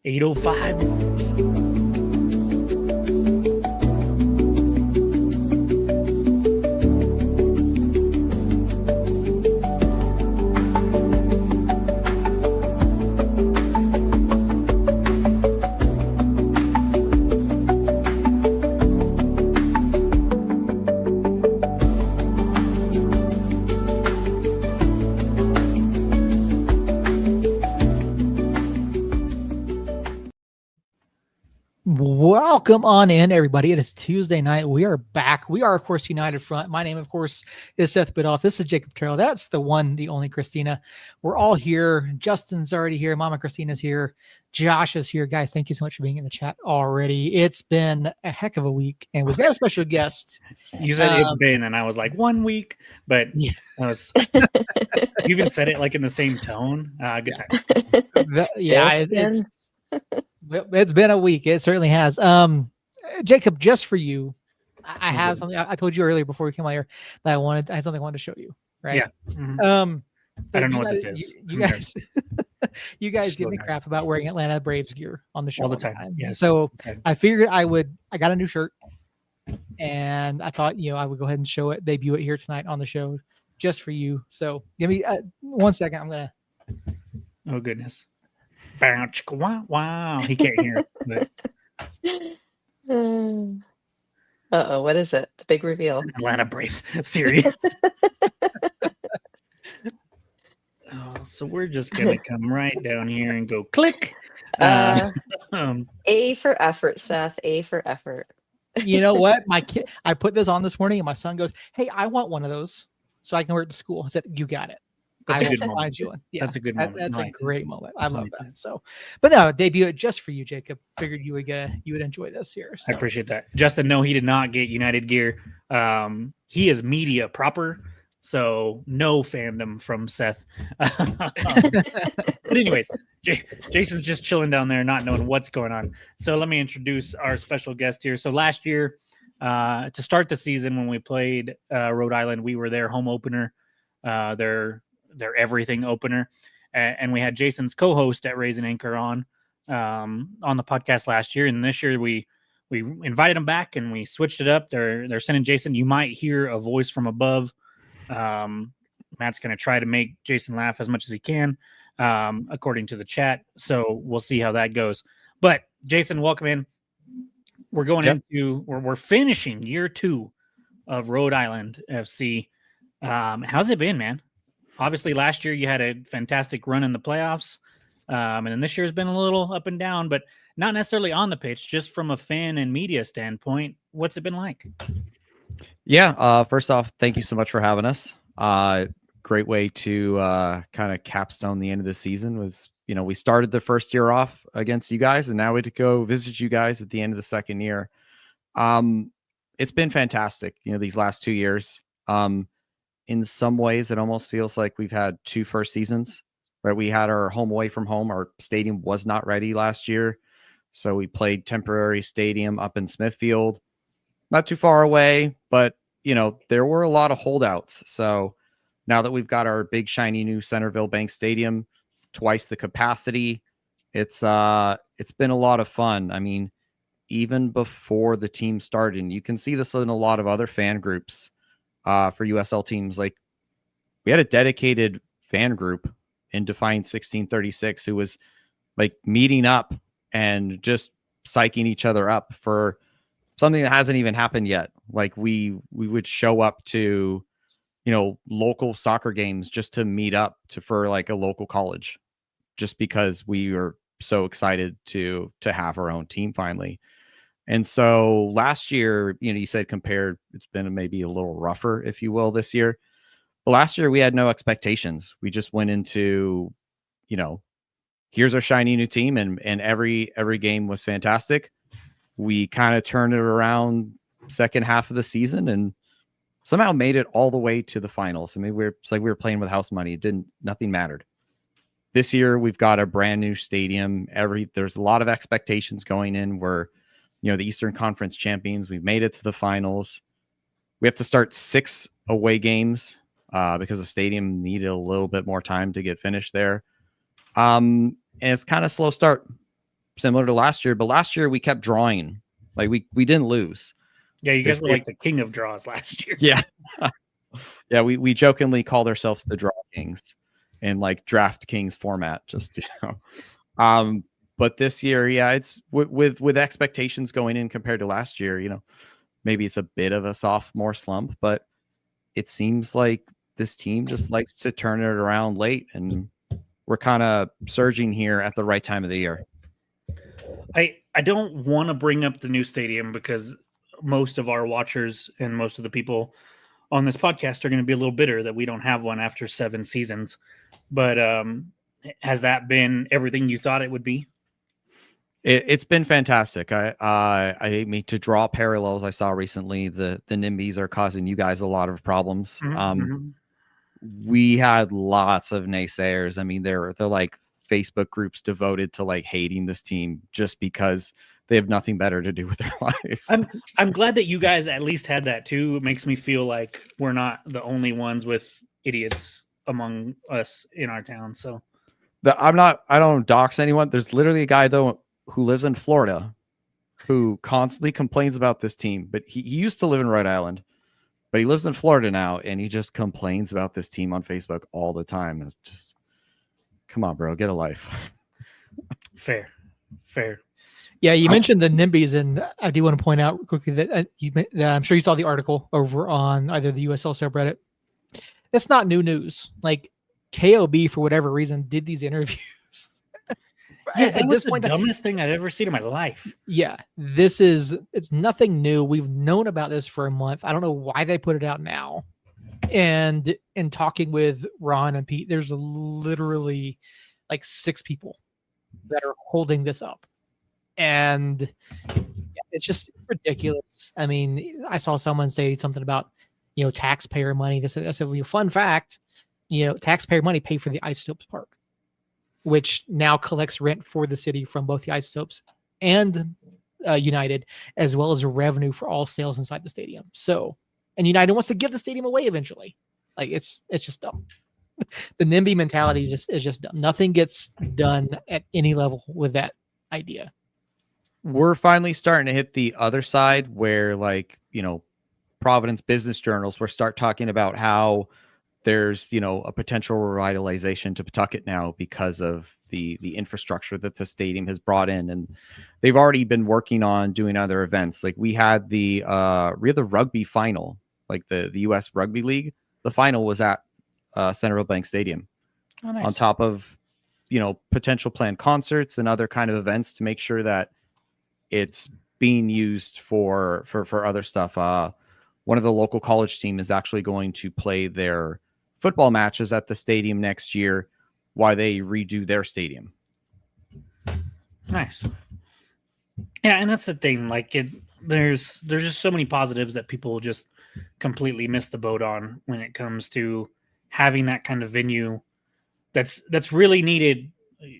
8:05. Welcome on in, everybody. It is Tuesday night. We are back. We are, of course, United Front. My name, of course, is Seth Bidoff. This is Jacob Terrell. That's the one, the only Christina. We're all here. Justin's already here. Mama Christina's here. Josh is here. Guys, thank you so much for being in the chat already. It's been a heck of a week, and we've got a special guest. You said it's been, and I was like 1 week, but Yeah. you even said it like in the same tone. Good time. It's been a week. It certainly has. Jacob, just for you, I have something. I told you earlier before we came out here that I had something I wanted to show you. Right? Yeah. Mm-hmm. So I don't know what this is. You guys give me crap about wearing Atlanta Braves gear on the show all the time. Yes. So I figured I got a new shirt, and I thought I would go ahead and show it, debut it here tonight on the show, just for you. So give me 1 second. I'm gonna. Oh goodness. Wow. He can't hear it. Uh-oh, what is it? It's a big reveal. Atlanta Braves. Serious. So we're just going to come right down here and go click. A for effort, Seth. A for effort. You know what? My kid, I put this on this morning and my son goes, "Hey, I want one of those so I can wear it to school." I said, "You got it. That's I a good will moment. find you one." Yeah, that's a good moment. That's a great moment. I love that. So, but no, debut it just for you, Jacob. Figured you would enjoy this here. So. I appreciate that. Justin, no, he did not get United gear. He is media proper, so no fandom from Seth. But anyways, Jason's just chilling down there, not knowing what's going on. So let me introduce our special guest here. So last year, to start the season when we played Rhode Island, we were their home opener. Their everything opener, and we had Jason's co-host at Raise and Anchor on the podcast last year, and this year we invited him back and we switched it up. They're sending Jason. You might hear a voice from above. Matt's going to try to make Jason laugh as much as he can, according to the chat. So we'll see how that goes. But Jason, welcome in. We're going we're finishing year 2 of Rhode Island FC. How's it been, man? Obviously, last year you had a fantastic run in the playoffs, and then this year has been a little up and down, but not necessarily on the pitch, just from a fan and media standpoint. What's it been like? Yeah, first off, thank you so much for having us. Great way to kind of capstone the end of the season was, we started the first year off against you guys, and now we had to go visit you guys at the end of the second year. It's been fantastic, these last 2 years. In some ways, it almost feels like we've had 2 first seasons, right? We had our home away from home. Our stadium was not ready last year, so we played temporary stadium up in Smithfield, not too far away, but there were a lot of holdouts. So now that we've got our big shiny new Centerville Bank Stadium, twice the capacity, it's been a lot of fun. I mean, even before the team started, and you can see this in a lot of other fan groups. For USL teams, like we had a dedicated fan group in Defiant 1636 who was like meeting up and just psyching each other up for something that hasn't even happened yet. Like we would show up to, local soccer games just to meet up for like a local college, just because we were so excited to have our own team finally. And so last year, you said compared, it's been maybe a little rougher, if you will, this year. But last year we had no expectations. We just went into, here's our shiny new team, and every game was fantastic. We kind of turned it around second half of the season and somehow made it all the way to the finals. I mean, it's like we were playing with house money. Nothing mattered. This year we've got a brand new stadium. There's a lot of expectations going in. We're the Eastern Conference champions. We've made it to the finals. We have to start 6 away games because the stadium needed a little bit more time to get finished there. And it's kind of slow start. similar to last year, but last year we kept drawing. Like we didn't lose. Yeah, you guys This were year- like the king of draws last year. Yeah. Yeah, we jokingly called ourselves the Draw Kings in like Draft Kings format, just but this year, yeah, it's with expectations going in compared to last year, maybe it's a bit of a sophomore slump, but it seems like this team just likes to turn it around late, and we're kind of surging here at the right time of the year. I don't want to bring up the new stadium because most of our watchers and most of the people on this podcast are going to be a little bitter that we don't have one after 7 seasons. But has that been everything you thought it would be? It's been fantastic. I mean, to draw parallels, I saw recently the NIMBYs are causing you guys a lot of problems. Mm-hmm. We had lots of naysayers. I mean, they're like Facebook groups devoted to like hating this team just because they have nothing better to do with their lives. I'm glad that you guys at least had that too. It makes me feel like we're not the only ones with idiots among us in our town. So I don't dox anyone. There's literally a guy though who lives in Florida who constantly complains about this team, but he used to live in Rhode Island, but he lives in Florida now, and he just complains about this team on Facebook all the time. It's just, come on, bro, get a life. Fair. Yeah, you mentioned the NIMBYs, and I do want to point out quickly that I'm sure you saw the article over on either the USL subreddit. That's not new news. Like KOB, for whatever reason, did these interviews. Yeah, that was the dumbest thing I'd ever seen in my life. Yeah, it's nothing new. We've known about this for a month. I don't know why they put it out now. And in talking with Ron and Pete, there's literally like 6 people that are holding this up. And it's just ridiculous. I mean, I saw someone say something about, taxpayer money. I said, well, fun fact, taxpayer money paid for the Isotopes Park, which now collects rent for the city from both the Isotopes and United, as well as revenue for all sales inside the stadium. So, and United wants to give the stadium away eventually. Like it's just dumb. The NIMBY mentality is just dumb. Nothing gets done at any level with that idea. We're finally starting to hit the other side where, like, Providence business journals will start talking about how there's, a potential revitalization to Pawtucket now because of the infrastructure that the stadium has brought in. And they've already been working on doing other events. Like we had the rugby final, like the U.S. Rugby League. The final was at Centerville Bank Stadium. Oh, nice. On top of, potential planned concerts and other kind of events to make sure that it's being used for other stuff. One of the local college team is actually going to play their football matches at the stadium next year while they redo their stadium. Nice. Yeah, and that's the thing. Like there's just so many positives that people just completely miss the boat on when it comes to having that kind of venue that's really needed.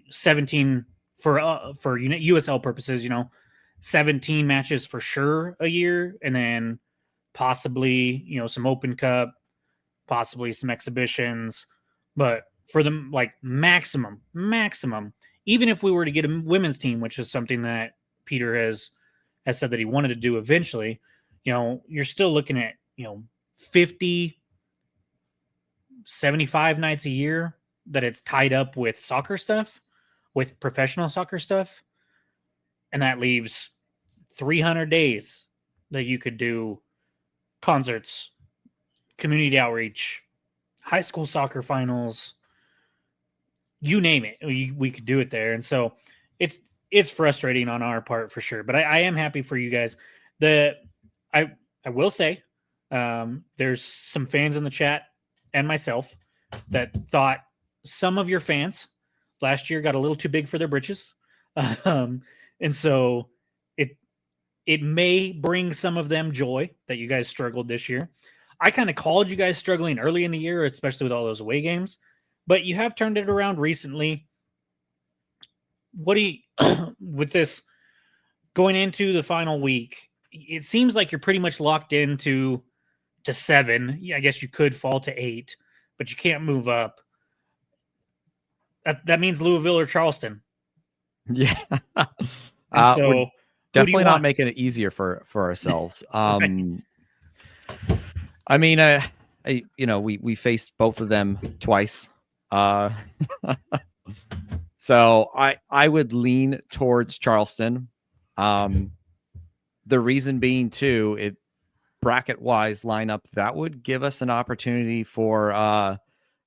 17 for USL purposes, 17 matches for sure a year, and then possibly some Open Cup, possibly some exhibitions, but for them, like maximum, even if we were to get a women's team, which is something that Peter has said that he wanted to do eventually, you're still looking at 50, 75 nights a year that it's tied up with soccer stuff, with professional soccer stuff, and that leaves 300 days that you could do concerts, community outreach, high school soccer finals, you name it. We could do it there. And so it's frustrating on our part for sure. But I am happy for you guys. I will say there's some fans in the chat and myself that thought some of your fans last year got a little too big for their britches. And so it may bring some of them joy that you guys struggled this year. I kind of called you guys struggling early in the year, especially with all those away games, but you have turned it around recently. What do you, with this going into the final week, it seems like you're pretty much locked into 7. Yeah, I guess you could fall to 8, but you can't move up. That means Louisville or Charleston. Yeah. And so, We're who do you definitely not want? making it easier for ourselves. Right. I mean, we faced both of them twice. Uh, so I would lean towards Charleston. The reason being too, it bracket wise lineup that would give us an opportunity for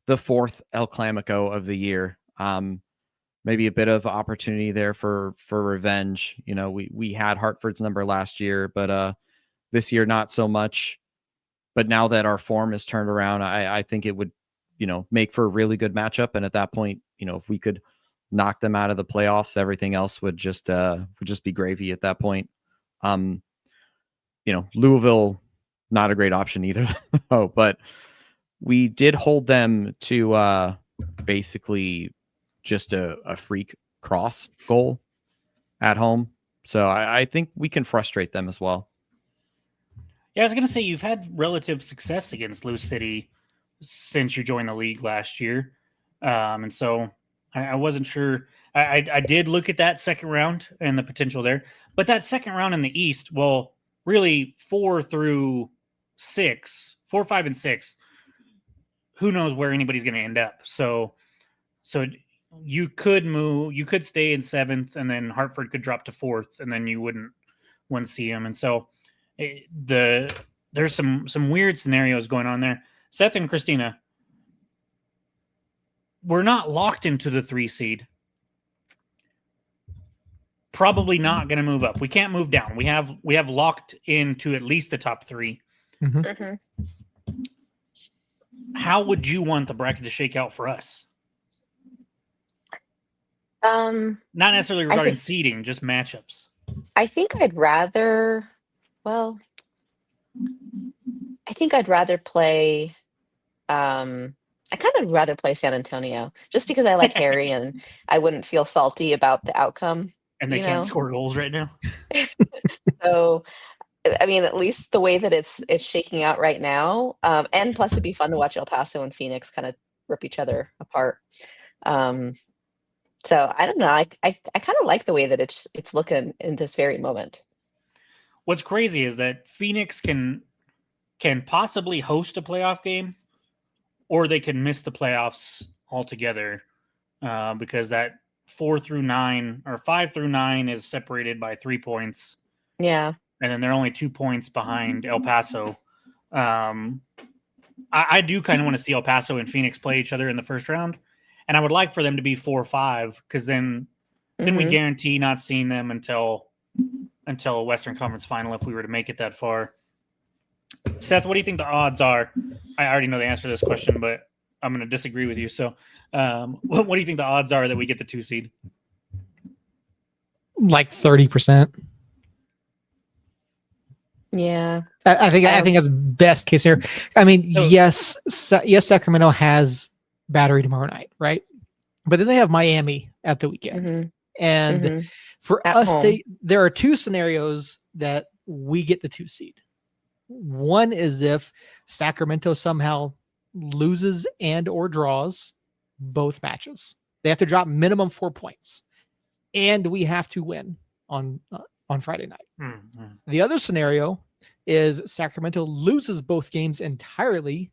the fourth El Clamico of the year. Maybe a bit of opportunity there for revenge. We had Hartford's number last year, but this year not so much. But now that our form is turned around, I think it would, make for a really good matchup. And at that point, if we could knock them out of the playoffs, everything else would just be gravy at that point. Louisville, not a great option either. Oh, but we did hold them to basically just a freak cross goal at home. So I think we can frustrate them as well. Yeah, I was going to say you've had relative success against Lou City since you joined the league last year. And so I wasn't sure. I did look at that second round and the potential there. But that second round in the East, well, really 4 through 6, 4, 5, and 6, who knows where anybody's going to end up. So you could move, you could stay in 7th, and then Hartford could drop to 4th, and then you wouldn't see them. And so there's some weird scenarios going on there. Seth and Christina, we're not locked into the 3 seed. Probably not going to move up. We can't move down. We have locked into at least the top 3. Mm-hmm. Mm-hmm. How would you want the bracket to shake out for us? Not necessarily regarding seeding, just matchups. I think I'd rather. Well, I think I'd rather play. I kind of rather play San Antonio just because I like Harry and I wouldn't feel salty about the outcome. And they can't score goals right now. So, I mean, at least the way that it's shaking out right now, and plus it'd be fun to watch El Paso and Phoenix kind of rip each other apart. So I don't know. I kind of like the way that it's looking in this very moment. What's crazy is that Phoenix can possibly host a playoff game, or they can miss the playoffs altogether because that 4 through 9 or 5 through 9 is separated by 3 points. Yeah. And then they're only 2 points behind El Paso. I do kind of want to see El Paso and Phoenix play each other in the first round. And I would like for them to be 4-5 because then we guarantee not seeing them until a Western Conference final if we were to make it that far. Seth, what do you think the odds are? I already know the answer to this question, but I'm going to disagree with you. So what do you think the odds are that we get the 2 seed? Like 30%. Yeah. I think that's best case here. I mean, yes, Sacramento has Battery tomorrow night, right? But then they have Miami at the weekend. And for at us, home. there are 2 scenarios that we get the 2 seed. One is if Sacramento somehow loses and or draws both matches. They have to drop minimum 4 points. And we have to win on Friday night. Mm-hmm. The other scenario is Sacramento loses both games entirely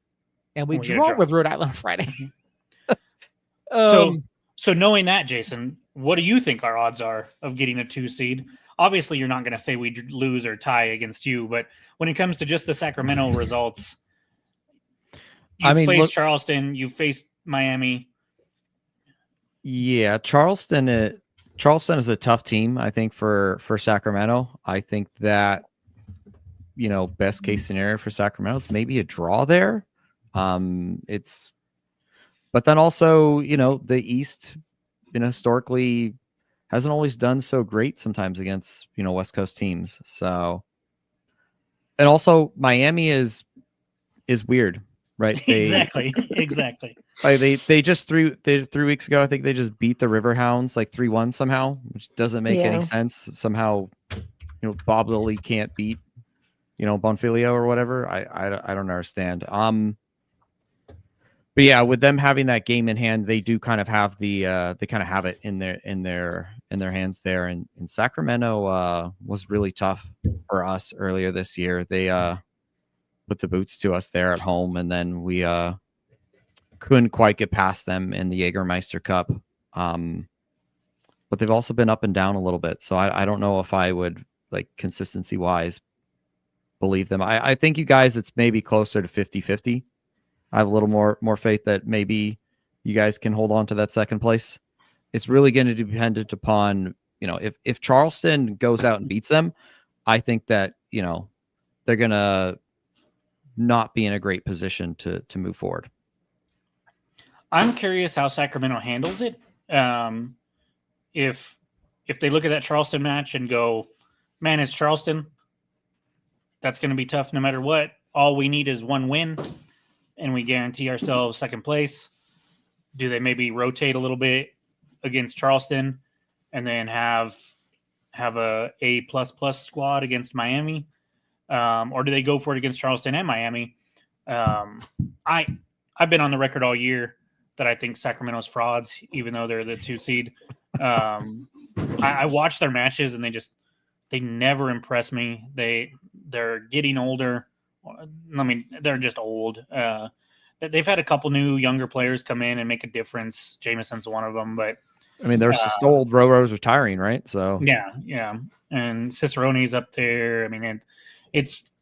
and we draw with Rhode Island on Friday. So knowing that, Jason, what do you think our odds are of getting a 2 seed? Obviously, you're not going to say we lose or tie against you, but when it comes to just the Sacramento results, you've faced Charleston, you've faced Miami. Yeah, Charleston is a tough team, I think, for Sacramento. I think that, best case scenario for Sacramento is maybe a draw there. But then also, the East, historically hasn't always done so great sometimes against, West Coast teams. So, and also Miami is weird, right? Exactly. Like they just 3 weeks ago, I think they just beat the Riverhounds like 3-1 somehow, which doesn't make any sense. Somehow, Bob Lilly can't beat, Bonfilio or whatever. I don't understand. But yeah, with them having that game in hand, they do kind of have they kind of have it in their hands there. And Sacramento was really tough for us earlier this year. They put the boots to us there at home, and then we couldn't quite get past them in the Jägermeister Cup. But they've also been up and down a little bit, so I don't know if I would, like, consistency wise, believe them. I think you guys, it's maybe closer to 50-50. I have a little more faith that maybe you guys can hold on to that second place. It's really going to depend upon, if Charleston goes out and beats them, I think that, they're going to not be in a great position to move forward. I'm curious how Sacramento handles it. If they look at that Charleston match and go, man, it's Charleston, that's going to be tough no matter what. All we need is one win, and we guarantee ourselves second place. Do they maybe rotate a little bit against Charleston and then have a A++ squad against Miami? Or do they go for it against Charleston and Miami? I've been on the record all year that I think Sacramento's frauds, even though they're the 2 seed. I watch their matches and they never impress me. They're getting older. I mean, they're just old. They've had a couple new younger players come in and make a difference. Jameson's one of them, but I mean, there's just old Roro's retiring, right? So yeah, and Cicerone's up there. I mean, it's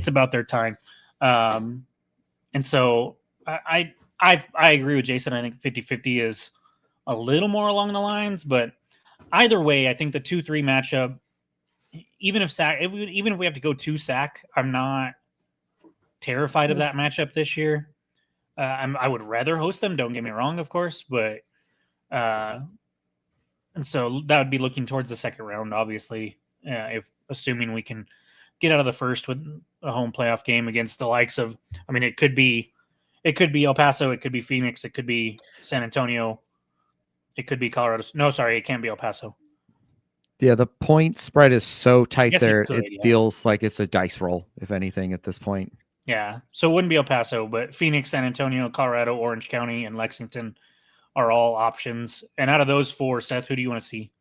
about their time. And so I agree with Jason. I think 50-50 is a little more along the lines, but either way, I think the 2-3 matchup, even if we have to go 2 Sac, I'm not terrified of that matchup this year. I would rather host them. Don't get me wrong, of course, but and so that would be looking towards the second round, obviously, if assuming we can get out of the first with a home playoff game against the likes of. I mean, it could be El Paso, it could be Phoenix, it could be San Antonio, it could be Colorado. No, sorry, it can't be El Paso. Yeah, the point spread is so tight there. It yeah. feels like it's a dice roll, if anything, at this point. Yeah, so it wouldn't be El Paso, but Phoenix, San Antonio, Colorado, Orange County, and Lexington are all options. And out of those 4, Seth, who do you want to see?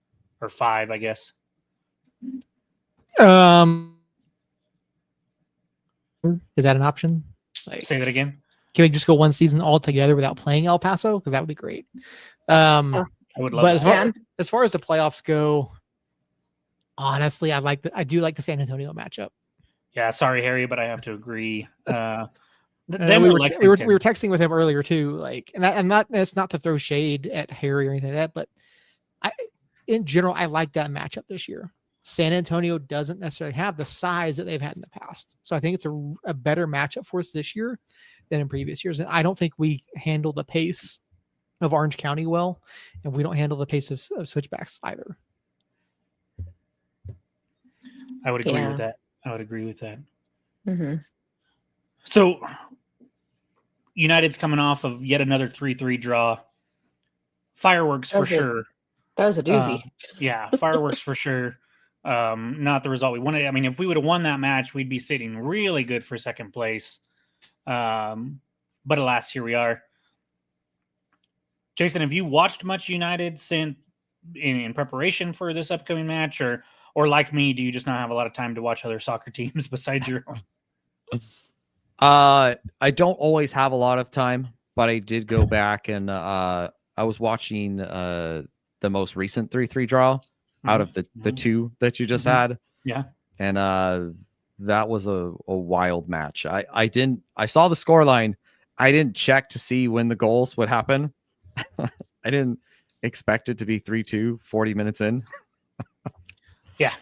Or 5, I guess. Is that an option? Say that again. Can we just go one season all together without playing El Paso? Because that would be great. I would love But that. as far as the playoffs go, honestly, I do like the San Antonio matchup. Yeah, sorry, Harry, but I have to agree. We were Lexington. texting with him earlier too, it's not to throw shade at Harry or anything like that, but in general, I like that matchup this year. San Antonio doesn't necessarily have the size that they've had in the past, so I think it's a better matchup for us this year than in previous years. And I don't think we handle the pace of Orange County well, and we don't handle the pace of switchbacks either. I would agree with that. Mm-hmm. So United's coming off of yet another 3-3 draw. Fireworks for sure. That was a doozy. Yeah, fireworks for sure. Not the result we wanted. I mean, if we would have won that match, we'd be sitting really good for second place. But alas, here we are. Jason, have you watched much United since in preparation for this upcoming match, or like me, do you just not have a lot of time to watch other soccer teams besides your own? I don't always have a lot of time, but I did go back and I was watching the most recent 3-3 draw out of the 2 that you just had. Yeah. And that was a wild match. I saw the scoreline. I didn't check to see when the goals would happen. I didn't expect it to be 3-2 40 minutes in. Yeah.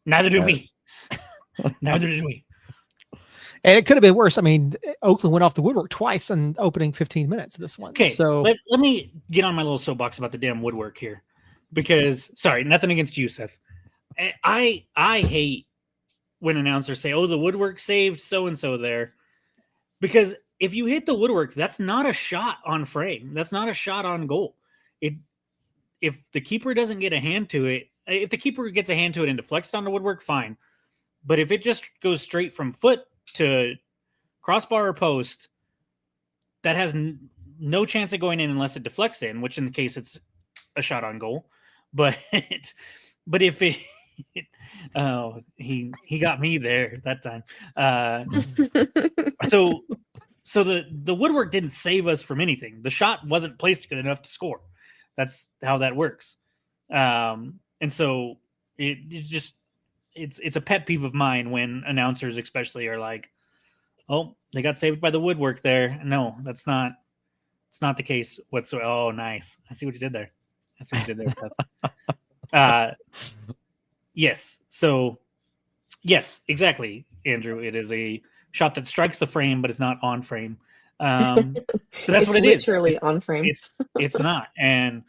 Neither did we. Neither did we. And it could have been worse. I mean, Oakland went off the woodwork twice in opening 15 minutes of this one. Okay, so let me get on my little soapbox about the damn woodwork here. Because, sorry, nothing against you, Seth. I hate when announcers say, oh, the woodwork saved so-and-so there. Because if you hit the woodwork, that's not a shot on frame. That's not a shot on goal. If the keeper doesn't get a hand to it, if the keeper gets a hand to it and deflects on the woodwork, fine. But if it just goes straight from foot to crossbar or post, that has no chance of going in unless it deflects in, which in the case it's a shot on goal. But if it oh, he got me there that time. So the woodwork didn't save us from anything. The shot wasn't placed good enough to score. That's how that works. And so it's a pet peeve of mine when announcers especially are like, oh, they got saved by the woodwork there. No, it's not the case whatsoever. Oh, nice. I see what you did there. Yes. So yes, exactly, Andrew. It is a shot that strikes the frame, but it's not on frame. So that's what it is. Literally on frame. It's not. And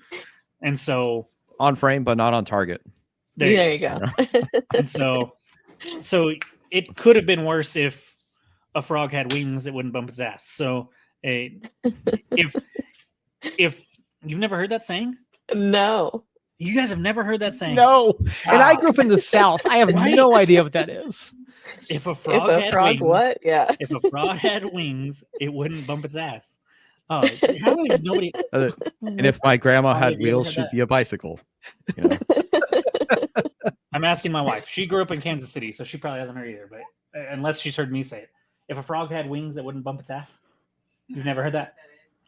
so on frame, but not on target. There you go. And so it could have been worse if a frog had wings, it wouldn't bump its ass. So if you've never heard that saying? No. You guys have never heard that saying? No. And I grew up in the South. I have no idea what that is. If a frog had wings, what? Yeah. If a frog had wings, it wouldn't bump its ass. Oh, how would nobody? And if my grandma had wheels, she'd be a bicycle. You know? I'm asking my wife. She grew up in Kansas City, so she probably hasn't heard either. But unless she's heard me say it, if a frog had wings, it wouldn't bump its ass. You've never heard that,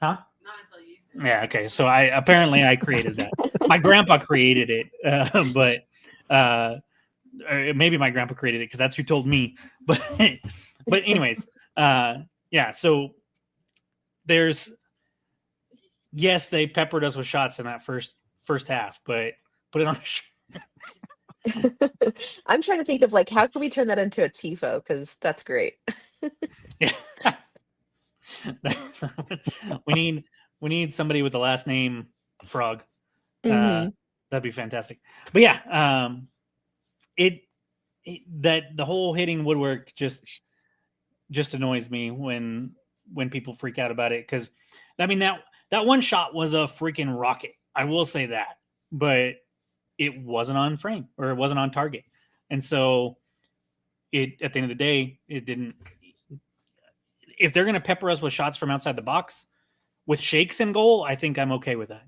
huh? Not until you said it. Yeah. Okay. So I created that. My grandpa created it, or maybe my grandpa created it because that's who told me. But anyways, yeah. So yes, they peppered us with shots in that first half, but put it on. I'm trying to think of like how can we turn that into a tifo because that's great. Yeah. we need somebody with the last name Frog. That'd be fantastic. But yeah, that the whole hitting woodwork just annoys me when people freak out about it, because I mean that one shot was a freaking rocket. I will say that, but it wasn't on frame or it wasn't on target, and so at the end of the day, it didn't. If they're going to pepper us with shots from outside the box with shakes in goal, I think I'm okay with that.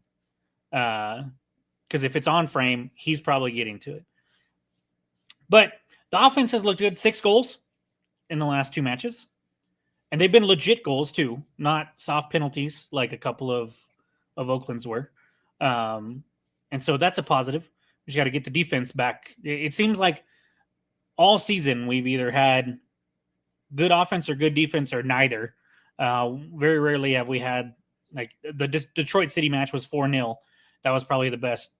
Because if it's on frame, he's probably getting to it. But the offense has looked good. 6 goals in the last 2 matches. And they've been legit goals too, not soft penalties like a couple of Oakland's were. And so that's a positive. We just got to get the defense back. It seems like all season we've either had good offense or good defense or neither. Very rarely have we had, like, the Detroit City match was 4-0. That was probably the best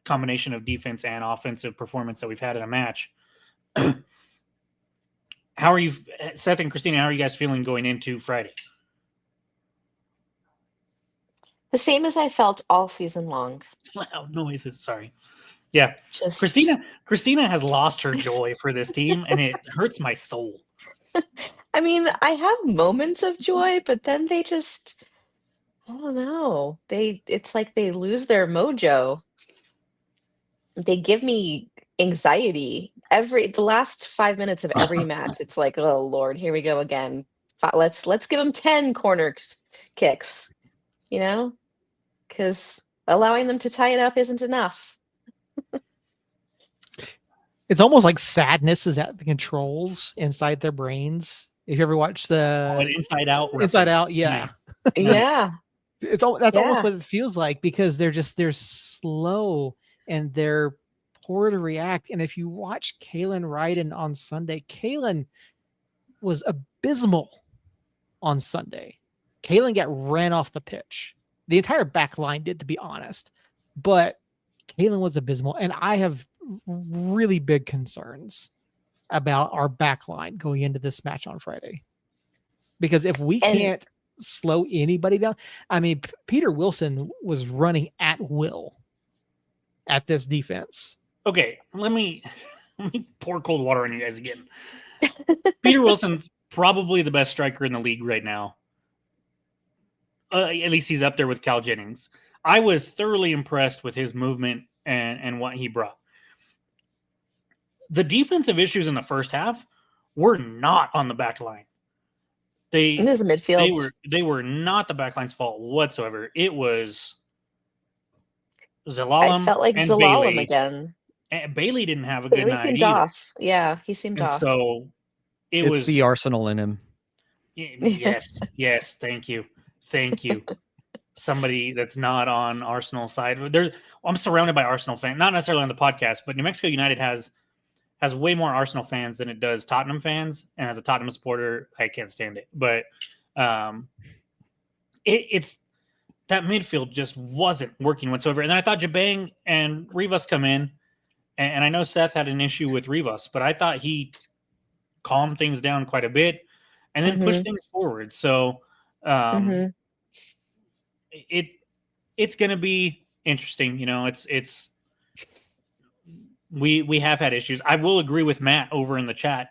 combination of defense and offensive performance that we've had in a match. How are you, Seth and Christina, how are you guys feeling going into Friday? The same as I felt all season long. Loud noises, sorry. Yeah. Just Christina has lost her joy for this team, and it hurts my soul. I mean, I have moments of joy, but then they just, I don't know. It's like they lose their mojo. They give me anxiety. The last 5 minutes of every match, it's like, oh Lord, here we go again. Let's give them 10 corner kicks, because allowing them to tie it up isn't enough. It's almost like sadness is at the controls inside their brains. If you ever watch the Inside Out reference. Inside Out, yeah. Yeah. That's almost what it feels like, because they're slow and they're poor to react. And if you watch Kalen Ryden on Sunday, Kalen was abysmal on Sunday. Kalen got ran off the pitch. The entire back line did, to be honest. But Kalen was abysmal. And I have really big concerns about our back line going into this match on Friday. Because if we can't slow anybody down, I mean, Peter Wilson was running at will at this defense. Okay, let me pour cold water on you guys again. Peter Wilson's probably the best striker in the league right now. At least he's up there with Cal Jennings. I was thoroughly impressed with his movement and what he brought. The defensive issues in the first half were not on the back line. In this midfield, they were not the backline's fault whatsoever. It was I Zalalem felt like and Zalalem Bailey. again. And Bailey didn't have a good Bailey night seemed either. off. Yeah, he seemed And off. so it It's was the Arsenal in him. yes, yes, thank you. Somebody that's not on Arsenal side. I'm surrounded by Arsenal fans, not necessarily on the podcast, but New Mexico United has way more Arsenal fans than it does Tottenham fans. And as a Tottenham supporter, I can't stand it. But it's that midfield just wasn't working whatsoever. And then I thought Jabang and Rivas come in, and I know Seth had an issue with Rivas, but I thought he calmed things down quite a bit and then pushed things forward. So it's going to be interesting. You know, it's we have had issues. I will agree with Matt over in the chat.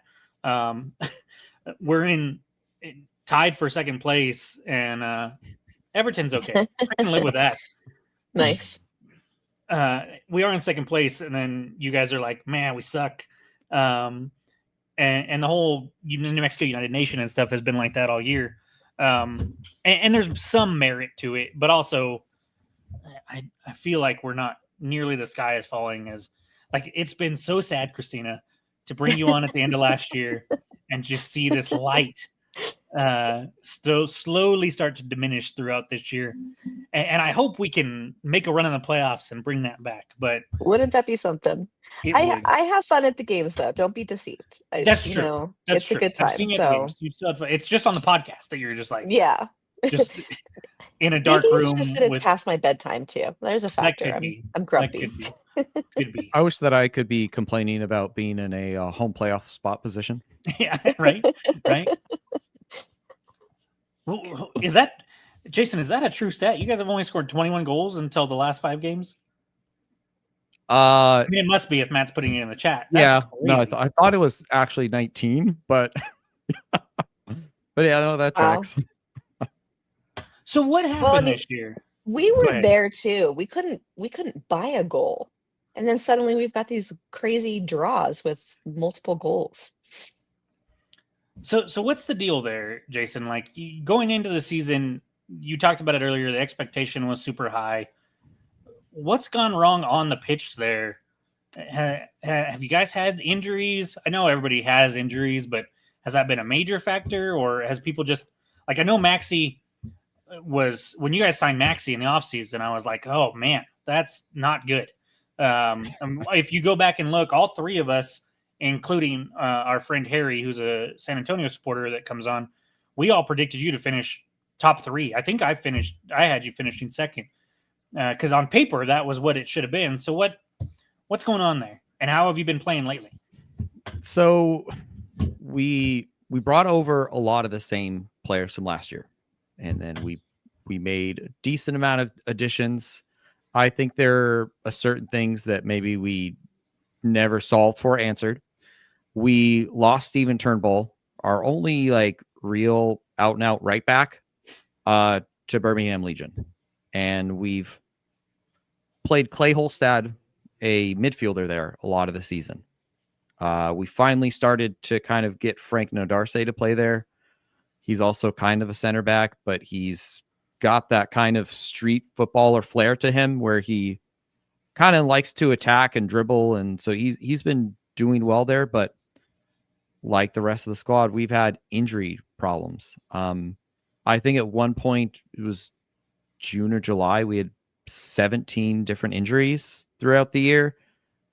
We're tied for second place, and Everton's okay. I can live with that. Nice. We are in second place, and then you guys are like, man, we suck. And the whole New Mexico United Nation and stuff has been like that all year. And there's some merit to it, but also I feel like we're not nearly the sky is falling as like it's been so sad, Christina, to bring you on at the end of last year and just see this light slowly start to diminish throughout this year. And I hope we can make a run in the playoffs and bring that back. But wouldn't that be something? I have fun at the games though. Don't be deceived. That's true. It's a good time. It's just on the podcast that you're just like, yeah, just in a dark room. It's just that it's past my bedtime too. There's a factor. I'm grumpy. Could be. I wish that I could be complaining about being in a home playoff spot position. Yeah, right. Is that, Jason, is that a true stat? You guys have only scored 21 goals until the last 5 games? I mean, it must be if Matt's putting it in the chat. That's crazy. No, I thought it was actually 19, but but yeah, no, that tracks. So what happened this year? We were there too. We couldn't buy a goal. And then suddenly we've got these crazy draws with multiple goals. So what's the deal there, Jason? Like going into the season, you talked about it earlier. The expectation was super high. What's gone wrong on the pitch there? Have you guys had injuries? I know everybody has injuries, but has that been a major factor, or has people just like, I know Maxi was, when you guys signed Maxi in the offseason, I was like, oh man, that's not good. If you go back and look, all 3 of us, including our friend Harry, who's a San Antonio supporter that comes on, we all predicted you to finish top 3. I think I had you finishing second because on paper that was what it should have been. So what's going on there, and how have you been playing lately? So we brought over a lot of the same players from last year, and then we made a decent amount of additions. I think there are certain things that maybe we never solved for answered. We lost Steven Turnbull, our only like real out and out right back, to Birmingham Legion. And we've played Clay Holstad, a midfielder there, a lot of the season. We finally started to kind of get Frank Nodarce to play there. He's also kind of a center back, but he's got that kind of street footballer flair to him where he kind of likes to attack and dribble. And so he's been doing well there, but like the rest of the squad, we've had injury problems. I think at one point it was June or July, we had 17 different injuries throughout the year.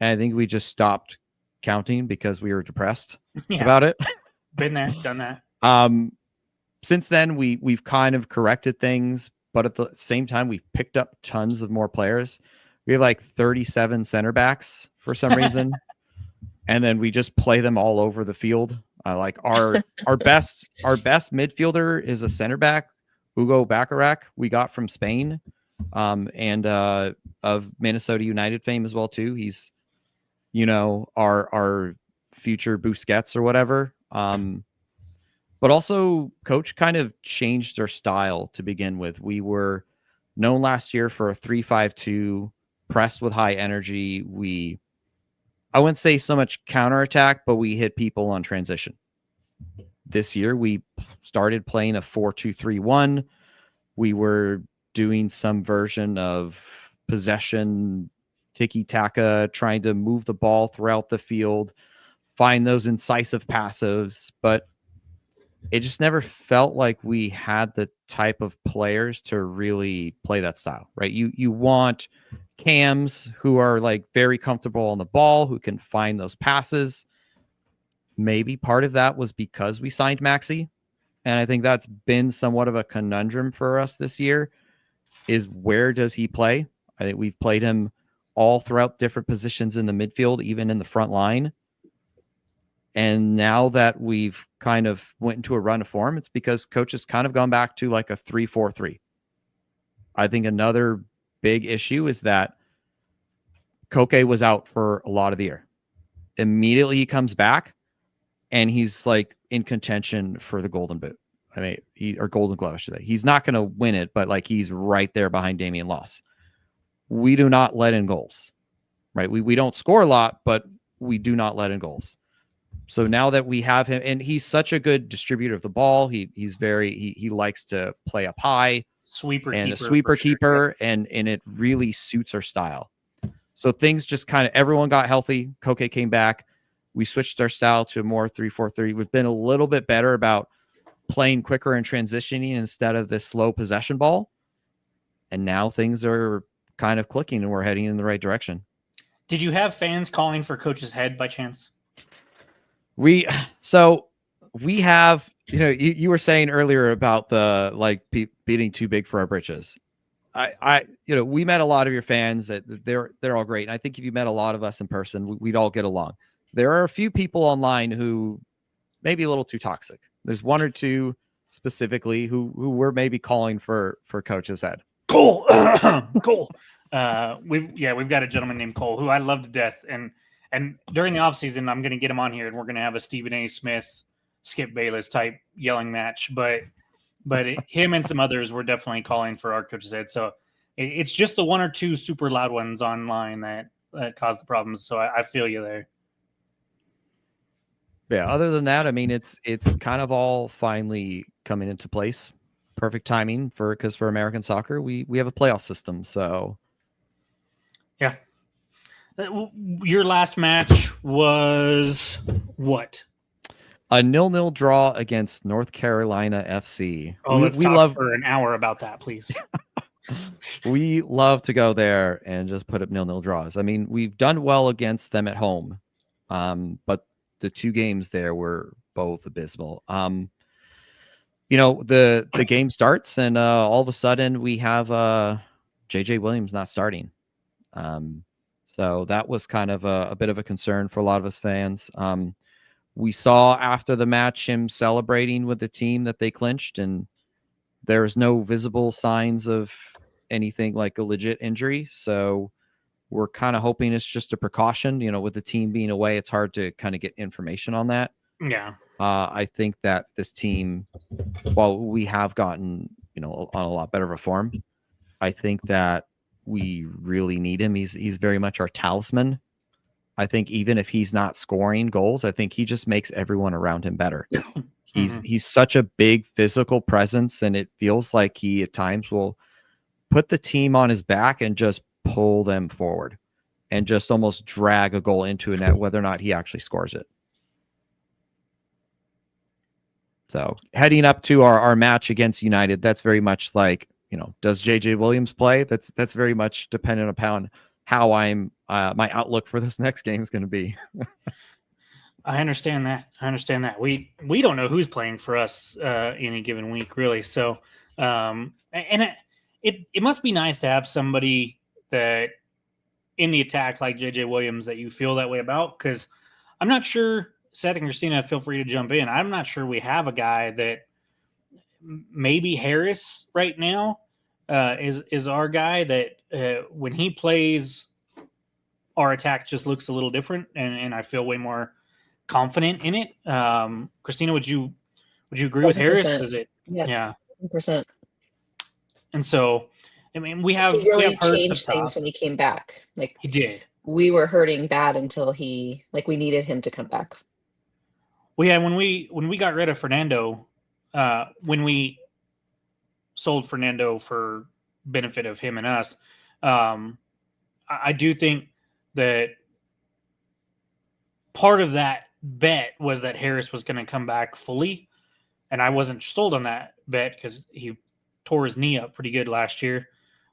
And I think we just stopped counting because we were depressed about it. Been there, done that. Since then, we've kind of corrected things, but at the same time, we've picked up tons of more players. We have like 37 center backs for some reason, and then we just play them all over the field. Like our best midfielder is a center back, Hugo Bacharach. We got from Spain, and of Minnesota United fame as well too. He's, our future Busquets or whatever. But also, coach kind of changed our style to begin with. We were known last year for a 3-5-2, pressed with high energy. I wouldn't say so much counterattack, but we hit people on transition. This year, we started playing a 4-2-3-1. We were doing some version of possession, tiki-taka, trying to move the ball throughout the field, find those incisive passes, but it just never felt like we had the type of players to really play that style, right? You want cams who are like very comfortable on the ball, who can find those passes. Maybe part of that was because we signed Maxi, and I think that's been somewhat of a conundrum for us this year, is where does he play? I think we've played him all throughout different positions in the midfield, even in the front line. And now that we've kind of went into a run of form, it's because coach has kind of gone back to like a 3-4-3. I think another big issue is that Koke was out for a lot of the year. Immediately he comes back and he's like in contention for the golden boot. I mean, or golden glove, I should say. He's not going to win it, but like he's right there behind Damian Loss. We do not let in goals, right? We don't score a lot, but we do not let in goals. So now that we have him, and he's such a good distributor of the ball, he likes to play up high, a sweeper keeper, and it really suits our style. So things just kind of, everyone got healthy. Koke came back. We switched our style to a more 3-4-3. We've been a little bit better about playing quicker and transitioning instead of this slow possession ball. And now things are kind of clicking and we're heading in the right direction. Did you have fans calling for Coach's head by chance? We have, you were saying earlier about the like being too big for our britches. We met a lot of your fans. They're all great. And I think if you met a lot of us in person, we'd all get along. There are a few people online who may be a little too toxic. There's one or two specifically who were maybe calling for Coach's head. Cole. Cole. We've got a gentleman named Cole who I love to death. And during the offseason, I'm going to get him on here and we're going to have a Stephen A. Smith, Skip Bayless type yelling match. But him and some others were definitely calling for our Coach's head. So it's just the one or two super loud ones online that caused the problems. So I feel you there. Yeah. Other than that, I mean, it's kind of all finally coming into place. Perfect timing because for American soccer, we have a playoff system. So yeah. Your last match was what? A 0-0 draw against North Carolina FC. Oh, let's talk for an hour about that, please. We love to go there and just put up 0-0 draws. I mean, we've done well against them at home, but the two games there were both abysmal. The game starts and all of a sudden we have JJ Williams not starting. So that was kind of a bit of a concern for a lot of us fans. We saw after the match him celebrating with the team that they clinched, and there's no visible signs of anything like a legit injury. So we're kind of hoping it's just a precaution. With the team being away, it's hard to kind of get information on that. Yeah. I think that this team, while we have gotten, on a lot better of a form, I think that we really need him. He's very much our talisman. I think even if he's not scoring goals, I think he just makes everyone around him better. He's such a big physical presence, and it feels like he at times will put the team on his back and just pull them forward and just almost drag a goal into a net, whether or not he actually scores it. So heading up to our match against United, that's very much like, does JJ Williams play? That's very much dependent upon how my outlook for this next game is going to be. I understand that. We don't know who's playing for us any given week, really. So, and it must be nice to have somebody that in the attack like JJ Williams that you feel that way about, because I'm not sure. Seth and Christina, feel free to jump in. I'm not sure we have a guy that maybe Harris right now is our guy that when he plays, our attack just looks a little different, and I feel way more confident in it. Christina, would you agree with Harris? Is it? Yeah. 100%. And so, I mean, we have changed things when he came back. Like he did. We were hurting bad until we needed him to come back. Well, yeah, when we got rid of Fernando, when we sold Fernando for benefit of him and us, I do think that part of that bet was that Harris was going to come back fully, and I wasn't sold on that bet because he tore his knee up pretty good last year.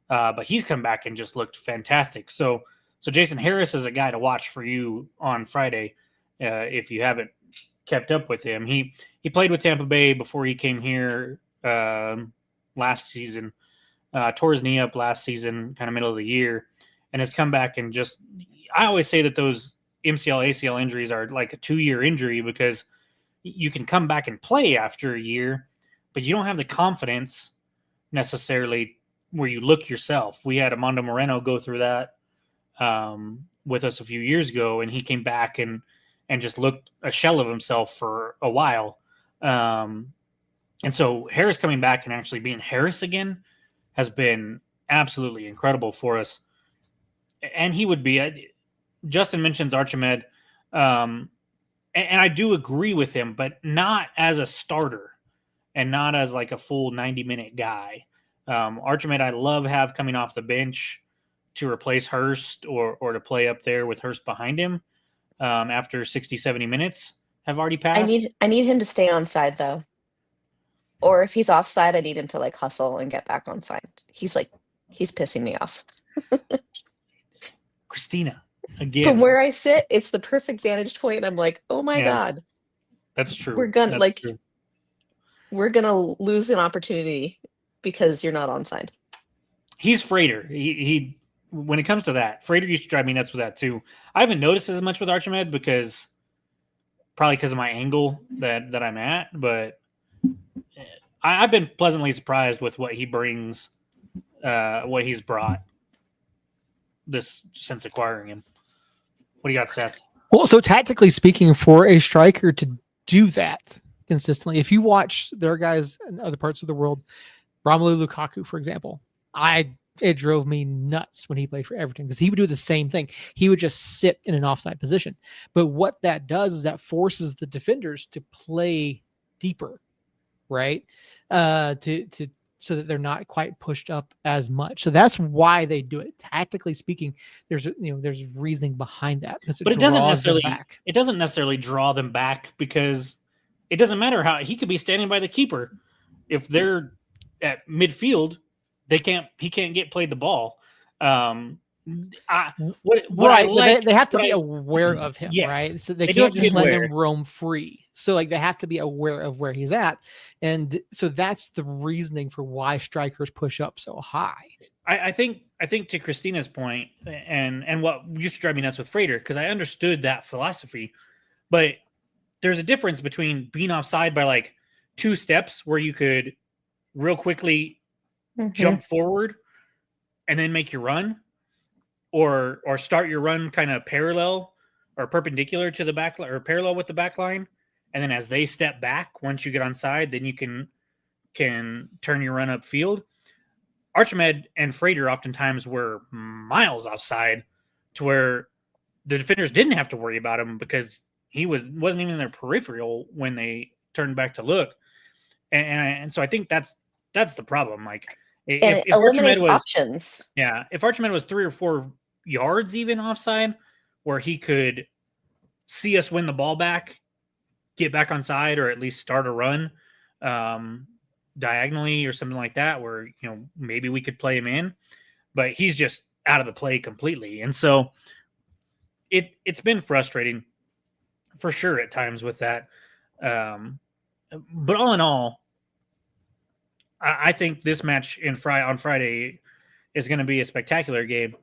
But he's come back and just looked fantastic. So Jason Harris is a guy to watch for you on Friday if you haven't kept up with him. He played with Tampa Bay before he came here last season. Tore his knee up last season, kind of middle of the year, and has come back and just. I always say that those MCL, ACL injuries are like a 2-year injury because you can come back and play after a year, but you don't have the confidence necessarily where you look yourself. We had Armando Moreno go through that with us a few years ago, and he came back and just looked a shell of himself for a while. And so Harris coming back and actually being Harris again has been absolutely incredible for us. And he would be Justin mentions Archimed, and I do agree with him, but not as a starter and not as like a full 90-minute guy. Archimed, I love coming off the bench to replace Hurst or to play up there with Hurst behind him after 60, 70 minutes have already passed. I need him to stay on side though. Or if he's offside, I need him to like hustle and get back on side. He's pissing me off. Christina, again. From where I sit, it's the perfect vantage point. And I'm like, oh my God. That's true. We're gonna lose an opportunity because you're not on side. He's Frater. He when it comes to that, Frater used to drive me nuts with that too. I haven't noticed as much with Archimed because of my angle that I'm at, but I've been pleasantly surprised with what he brings, what he's brought this since acquiring him. What do you got, Seth? Well, so tactically speaking, for a striker to do that consistently, if you watch their guys in other parts of the world, Romelu Lukaku, for example, it drove me nuts when he played for Everton because he would do the same thing. He would just sit in an offside position. But what that does is that forces the defenders to play deeper, right? So that they're not quite pushed up as much. So that's why they do it. Tactically speaking, there's reasoning behind that. But it doesn't necessarily draw them back because it doesn't matter how he could be standing by the keeper. If they're at midfield, he can't get played the ball. They have to be aware of him, yes, right? So they can't just let him roam free. So like they have to be aware of where he's at. And so that's the reasoning for why strikers push up so high. I think to Christina's point and what used to drive me nuts with Frater, because I understood that philosophy, but there's a difference between being offside by like 2 steps where you could real quickly jump forward and then make your run, or start your run kind of parallel or perpendicular to the back or parallel with the back line. And then as they step back, once you get on side, then you can turn your run upfield. Archimed and Frater oftentimes were miles offside to where the defenders didn't have to worry about him because he wasn't even in their peripheral when they turned back to look. And so I think that's the problem. Like if eliminates Archimed was, options. Yeah. If Archimed was 3 or 4 yards even offside where he could see us win the ball back, get back on side, or at least start a run diagonally or something like that where, maybe we could play him in, but he's just out of the play completely. And so it's been frustrating for sure at times with that. But all in all, I think this match on Friday is going to be a spectacular game.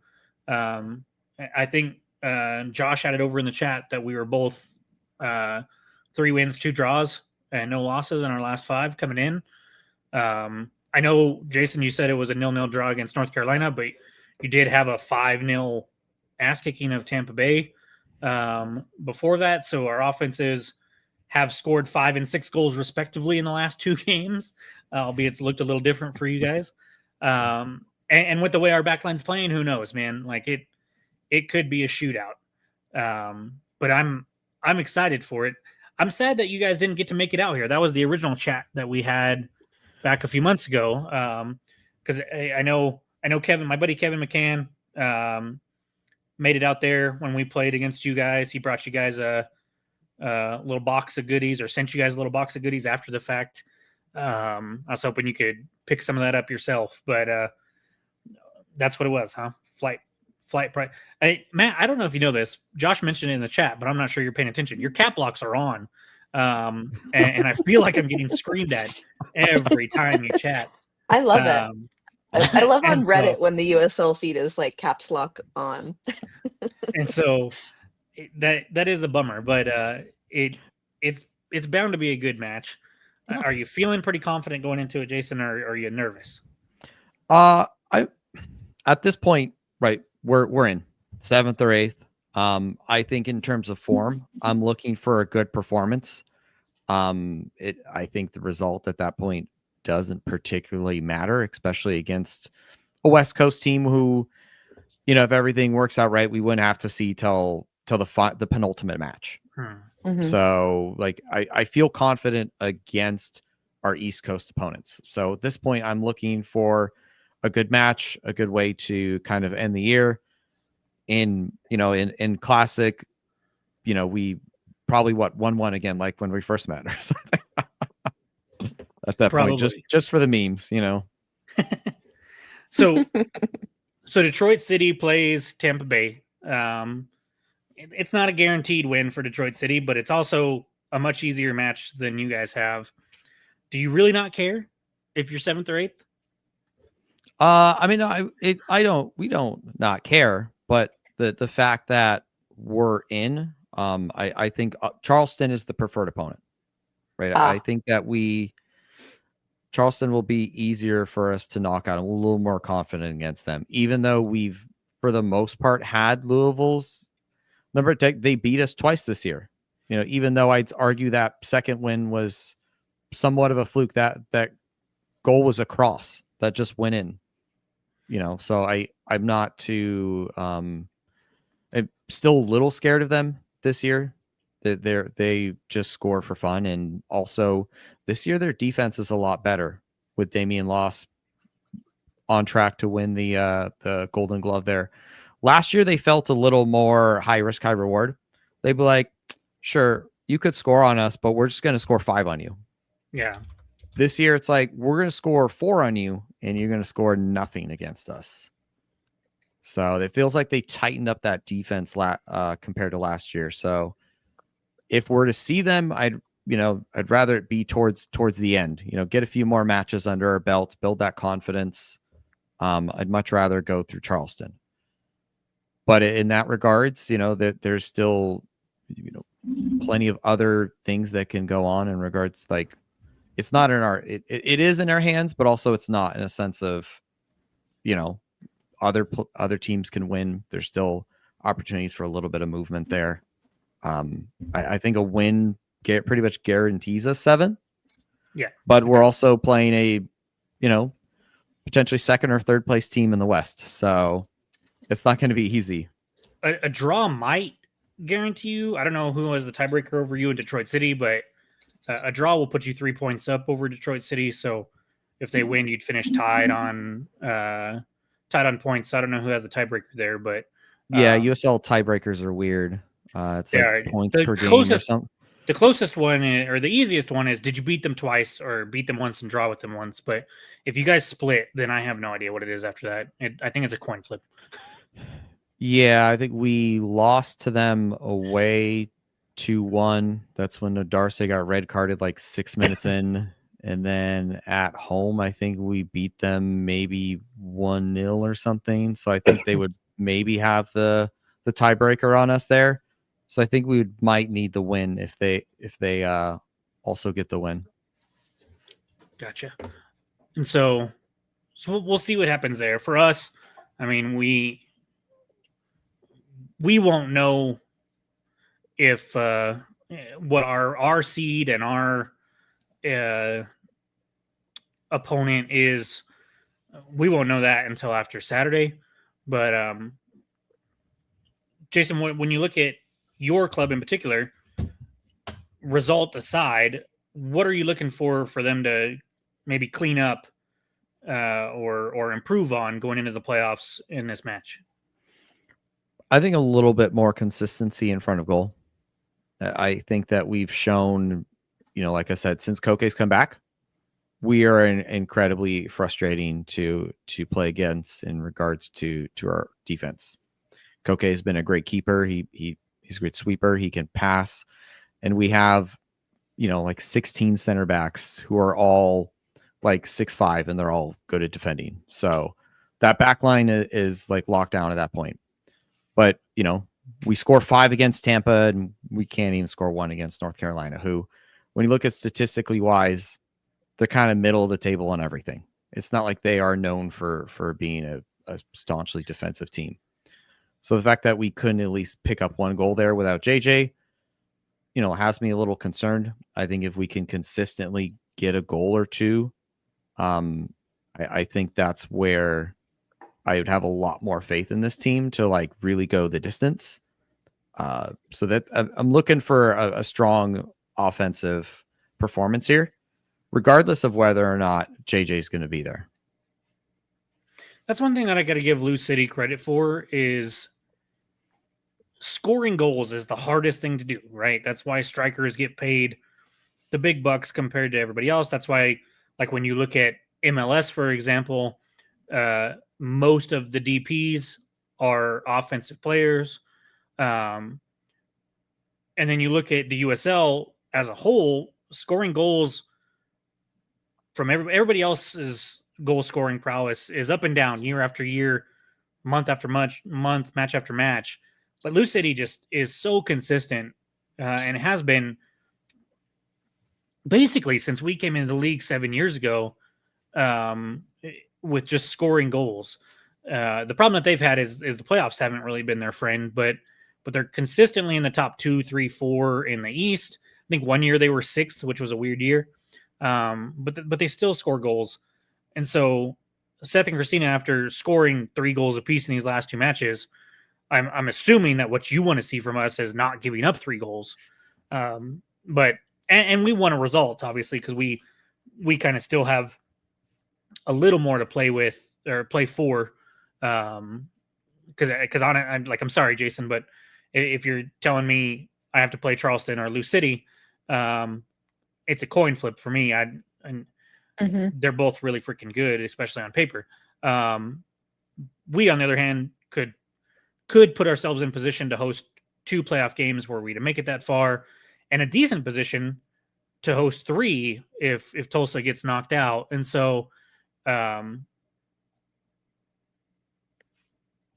I think Josh had it over in the chat that we were both 3 wins, 2 draws, and no losses in our last 5 coming in. I know, Jason, you said it was a 0-0 draw against North Carolina, but you did have a 5-0 ass kicking of Tampa Bay before that. So our offenses have scored 5 and 6 goals respectively in the last 2 games, albeit it's looked a little different for you guys. And with the way our backline's playing, who knows, man? Like it could be a shootout. But I'm excited for it. I'm sad that you guys didn't get to make it out here. That was the original chat that we had back a few months ago. Because I know Kevin, my buddy Kevin McCann, made it out there when we played against you guys. He brought you guys a little box of goodies, or sent you guys a little box of goodies after the fact. I was hoping you could pick some of that up yourself, but that's what it was, huh? Flight price. Matt, I don't know if you know this. Josh mentioned it in the chat, but I'm not sure you're paying attention. Your cap locks are on, and I feel like I'm getting screamed at every time you chat. I love it. I love on and Reddit so- when the USL feed is like caps lock on. And so that is a bummer, but it's bound to be a good match. Are you feeling pretty confident going into it, Jason, or are you nervous? I at this point, right, we're in 7th or 8th. I think in terms of form, I'm looking for a good performance. I think the result at that point doesn't particularly matter, especially against a West Coast team who, if everything works out right, we wouldn't have to see till the penultimate match. Mhm. So like I feel confident against our East Coast opponents. So at this point, I'm looking for a good match, a good way to kind of end the year. In classic, we probably 1-1 again, like when we first met or something. At that Probably. point, just for the memes, So Detroit City plays Tampa Bay. It's not a guaranteed win for Detroit City, but it's also a much easier match than you guys have. Do you really not care if you're 7th or 8th? I mean, we don't not care, but the fact that we're in, I think Charleston is the preferred opponent, right? I think that Charleston will be easier for us to knock out. I'm a little more confident against them, even though we've, for the most part, had Louisville's number. They beat us twice this year. Even though I'd argue that second win was somewhat of a fluke, that goal was a cross that just went in. So I'm not too. I'm still a little scared of them this year. They just score for fun, and also this year their defense is a lot better with Damian Loss on track to win the Golden Glove there. Last year they felt a little more high risk, high reward. They'd be like, sure, you could score on us, but we're just going to score 5 on you. Yeah. This year it's like, we're going to score 4 on you, and you're going to score nothing against us. So it feels like they tightened up that defense compared to last year. So if we're to see them, I'd rather it be towards the end. Get a few more matches under our belt, build that confidence. I'd much rather go through Charleston. But in that regards, there's still plenty of other things that can go on in regards, like, it's not in our it is in our hands, but also it's not, in a sense of other teams can win. There's still opportunities for a little bit of movement there. I think a win pretty much guarantees us 7. Yeah, but we're also playing a potentially 2nd or 3rd place team in the West, so it's not going to be easy. A draw might guarantee you. I don't know who has the tiebreaker over you in Detroit City, but a draw will put you 3 points up over Detroit City. So if they win, you'd finish tied on points. I don't know who has the tiebreaker there, but USL tiebreakers are weird. It's like points per game or something. The closest one, or the easiest one, is did you beat them twice or beat them once and draw with them once? But if you guys split, then I have no idea what it is after that. I think it's a coin flip. Yeah, I think we lost to them away 2-1. That's when Darcy got red carded like 6 minutes in. And then at home, I think we beat them maybe 1-0 or something. So I think they would maybe have the tiebreaker on us there. So I think we might need the win if they also get the win. Gotcha. And so we'll see what happens there. For us, I mean, we won't know if what our seed and our opponent is. We won't know that until after Saturday. But Jason, when you look at your club in particular, result aside, what are you looking for them to maybe clean up or improve on going into the playoffs in this match? I think a little bit more consistency in front of goal. I think that we've shown, like I said, since Koke's come back, we are incredibly frustrating to play against in regards to our defense. Koke has been a great keeper. He's a great sweeper. He can pass, and we have, like 16 center backs who are all like 6'5", and they're all good at defending. So that back line is like locked down at that point. But we score 5 against Tampa, and we can't even score 1 against North Carolina, who, when you look at statistically wise, they're kind of middle of the table on everything. It's not like they are known for being a staunchly defensive team. So the fact that we couldn't at least pick up 1 goal there without JJ, has me a little concerned. I think if we can consistently get a goal or 2, I think that's where I would have a lot more faith in this team to like really go the distance. So that I'm looking for a strong offensive performance here, regardless of whether or not JJ is going to be there. That's one thing that I got to give Lou City credit for, is scoring goals is the hardest thing to do, right? That's why strikers get paid the big bucks compared to everybody else. That's why, like, when you look at MLS, for example, most of the DPs are offensive players. And then you look at the USL as a whole, scoring goals from everybody else's goal scoring prowess is up and down year after year, month after month, match after match. But Lou City just is so consistent and has been basically since we came into the league 7 years ago, with just scoring goals. The problem that they've had is the playoffs haven't really been their friend, but they're consistently in the top 2, 3, 4 in the East. I think one year they were 6th, which was a weird year. But they still score goals. And so Seth and Christina, after scoring 3 goals apiece in these last 2 matches, I'm assuming that what you want to see from us is not giving up 3 goals. But we want a result, obviously, because we kind of still have a little more to play with or play for. Because on it, I'm sorry, Jason, but if you're telling me I have to play Charleston or Lou City, it's a coin flip for me. They're both really freaking good, especially on paper. We, on the other hand, could put ourselves in position to host 2 playoff games where we to make it that far, and a decent position to host 3 if Tulsa gets knocked out. And so,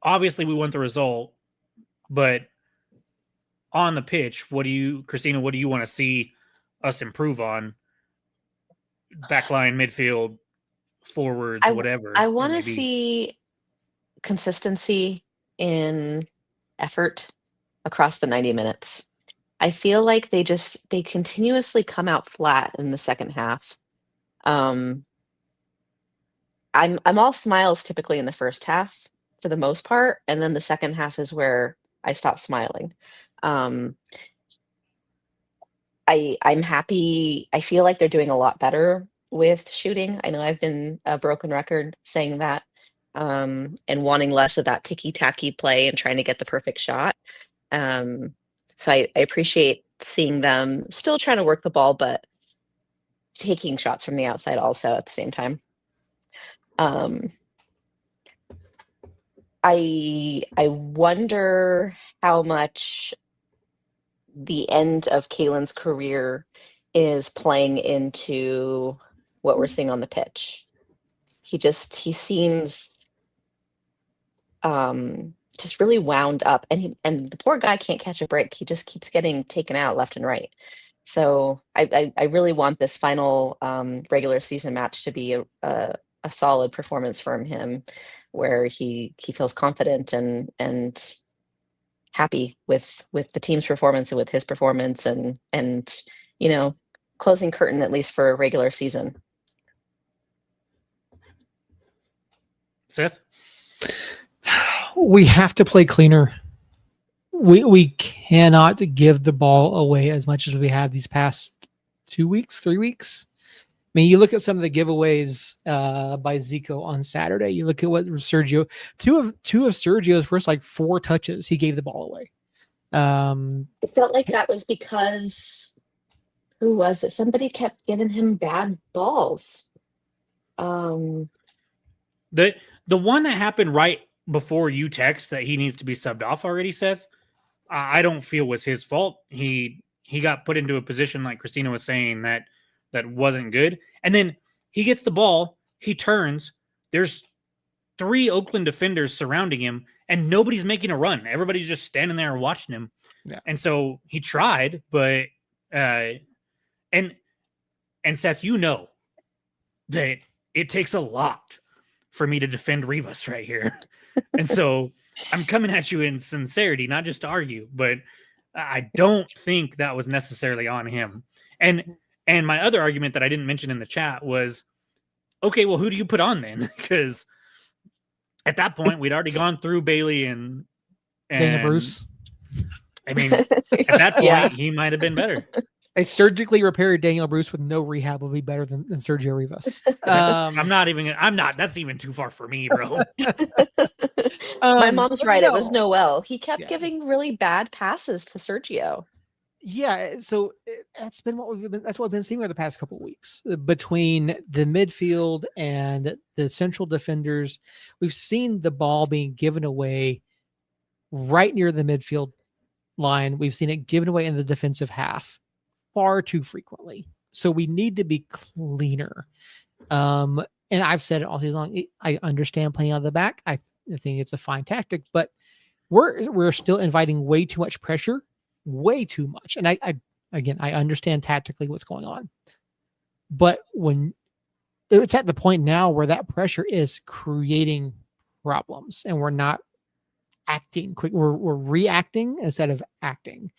obviously, we want the result, but on the pitch, Christina, what do you want to see us improve on? Backline, midfield, forwards, whatever. I want to see consistency in effort across the 90 minutes. I feel like they continuously come out flat in the second half. I'm all smiles typically in the first half for the most part, and then the second half is where I stop smiling. I'm happy. I feel like they're doing a lot better with shooting. I know I've been a broken record saying that, and wanting less of that ticky-tacky play and trying to get the perfect shot. So I appreciate seeing them still trying to work the ball, but taking shots from the outside also at the same time. I wonder how much the end of Kalen's career is playing into what we're seeing on the pitch. He seems just really wound up, and the poor guy can't catch a break. He just keeps getting taken out left and right. So I really want this final regular season match to be a solid performance from him, where he feels confident and happy with the team's performance and with his performance, and closing curtain at least for a regular season. Seth? We have to play cleaner. we cannot give the ball away as much as we have these past 2 weeks, 3 weeks. I mean, you look at some of the giveaways by Zico on Saturday. You look at what Sergio, two of Sergio's first like 4 touches, he gave the ball away. It felt like that was because who was it? Somebody kept giving him bad balls. The one that happened right before you text that he needs to be subbed off already, Seth, I don't feel was his fault. He got put into a position, like Christina was saying, that wasn't good. And then he gets the ball, he turns, there's 3 Oakland defenders surrounding him, and nobody's making a run. Everybody's just standing there watching him. Yeah. And so he tried, but and Seth, you know that it takes a lot for me to defend Rivas right here. And so I'm coming at you in sincerity, not just to argue, but I don't think that was necessarily on him. And my other argument that I didn't mention in the chat was, okay, well, who do you put on then? Because at that point, we'd already gone through Bailey and Daniel Bruce. I mean, at that point, he might have been better. A surgically repaired Daniel Bruce with no rehab would be better than Sergio Rivas. I'm not. That's even too far for me, bro. My mom's right. No. It was Noel. He kept giving really bad passes to Sergio. Yeah, so that's been what we've been seeing over the past couple of weeks between the midfield and the central defenders. We've seen the ball being given away right near the midfield line. We've seen it given away in the defensive half far too frequently. So we need to be cleaner. And I've said it all season long. I understand playing out of the back. I think it's a fine tactic, but we're still inviting way too much pressure, way too much. And I understand tactically what's going on, but when it's at the point now where that pressure is creating problems and we're not acting quick, we're reacting instead of acting.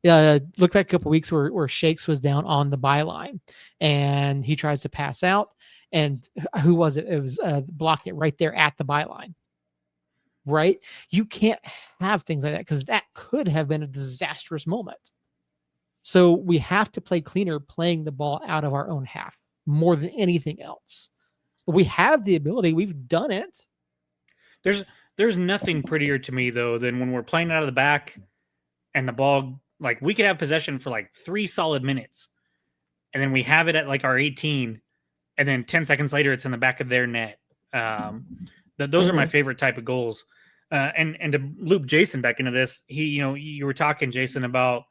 Look back a couple weeks where Shakes was down on the byline and he tries to pass out, and who was it? It was blocking it right there at the byline. Right? You can't have things like that because that could have been a disastrous moment. So we have to play cleaner, playing the ball out of our own half more than anything else. We have the ability. We've done it. There's nothing prettier to me, though, than when we're playing out of the back and the ball, like, we could have possession for like 3 solid minutes, and then we have it at like our 18, and then 10 seconds later it's in the back of their net. Those are my favorite type of goals. And to loop Jason back into this, you were talking, Jason, about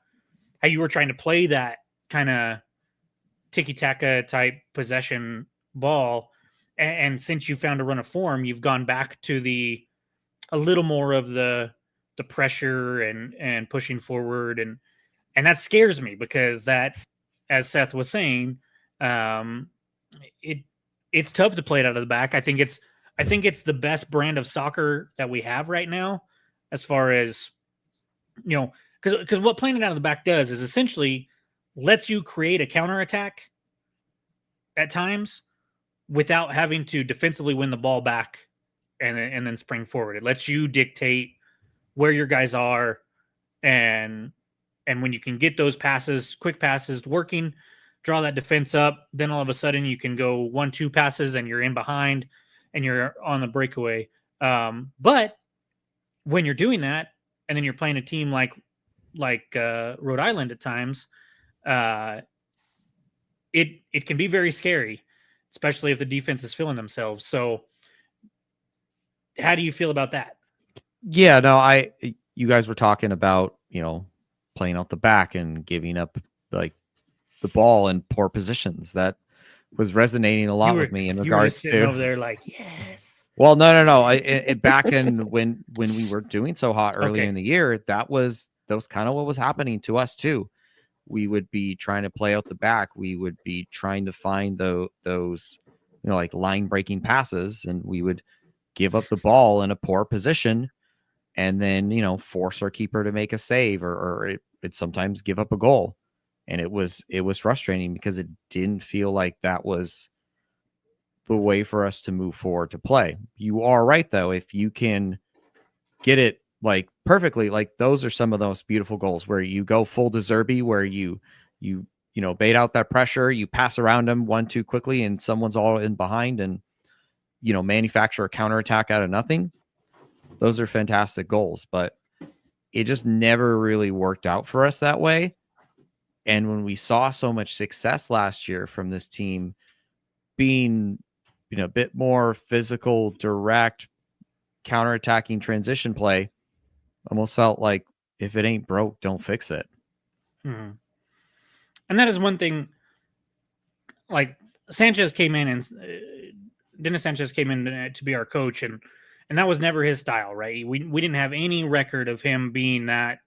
how you were trying to play that kind of tiki-taka type possession ball. And since you found a run of form, you've gone back to a little more of the pressure and pushing forward. And that scares me because that, as Seth was saying, it's tough to play it out of the back. I think it's the best brand of soccer that we have right now, as far as, because what playing it out of the back does is essentially lets you create a counterattack at times without having to defensively win the ball back and then spring forward. It lets you dictate where your guys are, and when you can get those passes, quick passes working, draw that defense up, then all of a sudden you can go 1-2 passes and you're in behind and you're on the breakaway. But when you're doing that, and then you're playing a team like Rhode Island at times, it can be very scary, especially if the defense is feeling themselves. So how do you feel about that? Yeah, no, you guys were talking about, playing out the back and giving up like the ball in poor positions. That was resonating a lot with me in regards sitting to over there like, yes. Well, no. Back in when we were doing so hot earlier in the year, that was kind of what was happening to us too. We would be trying to play out the back. We would be trying to find those, like line breaking passes, and we would give up the ball in a poor position, and then force our keeper to make a save, or it sometimes give up a goal, and it was frustrating because it didn't feel like that was the way for us to move forward to play. You are right, though. If you can get it like perfectly. Like those are some of the most beautiful goals where you go full De Zerbi, where you bait out that pressure, you pass around them 1-2 quickly, and someone's all in behind, and manufacture a counterattack out of nothing. Those are fantastic goals, but it just never really worked out for us that way. And when we saw so much success last year from this team being, a bit more physical, direct, counterattacking transition play, almost felt like if it ain't broke, don't fix it. Mm-hmm. And that is one thing. Like Sanchez came in, and Dennis Sanchez came in to be our coach, and that was never his style, right? We didn't have any record of him being that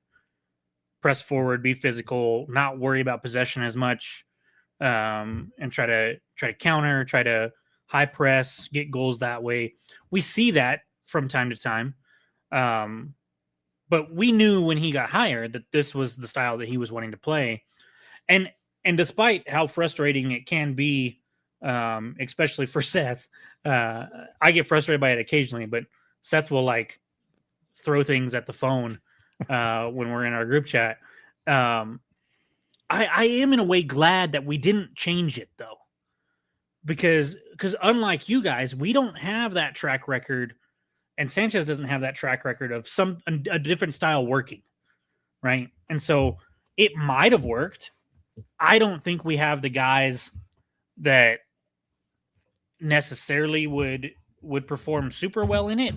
press forward, be physical, not worry about possession as much, and try to counter, try to high press, get goals that way. We see that from time to time, but we knew when he got hired that this was the style that he was wanting to play, and despite how frustrating it can be, especially for Seth, I get frustrated by it occasionally, but Seth will like throw things at the phone when we're in our group chat. I am in a way glad that we didn't change it though, because unlike you guys, we don't have that track record, and Sanchez doesn't have that track record of a different style working, right? And so it might have worked. I don't think we have the guys that necessarily would perform super well in it.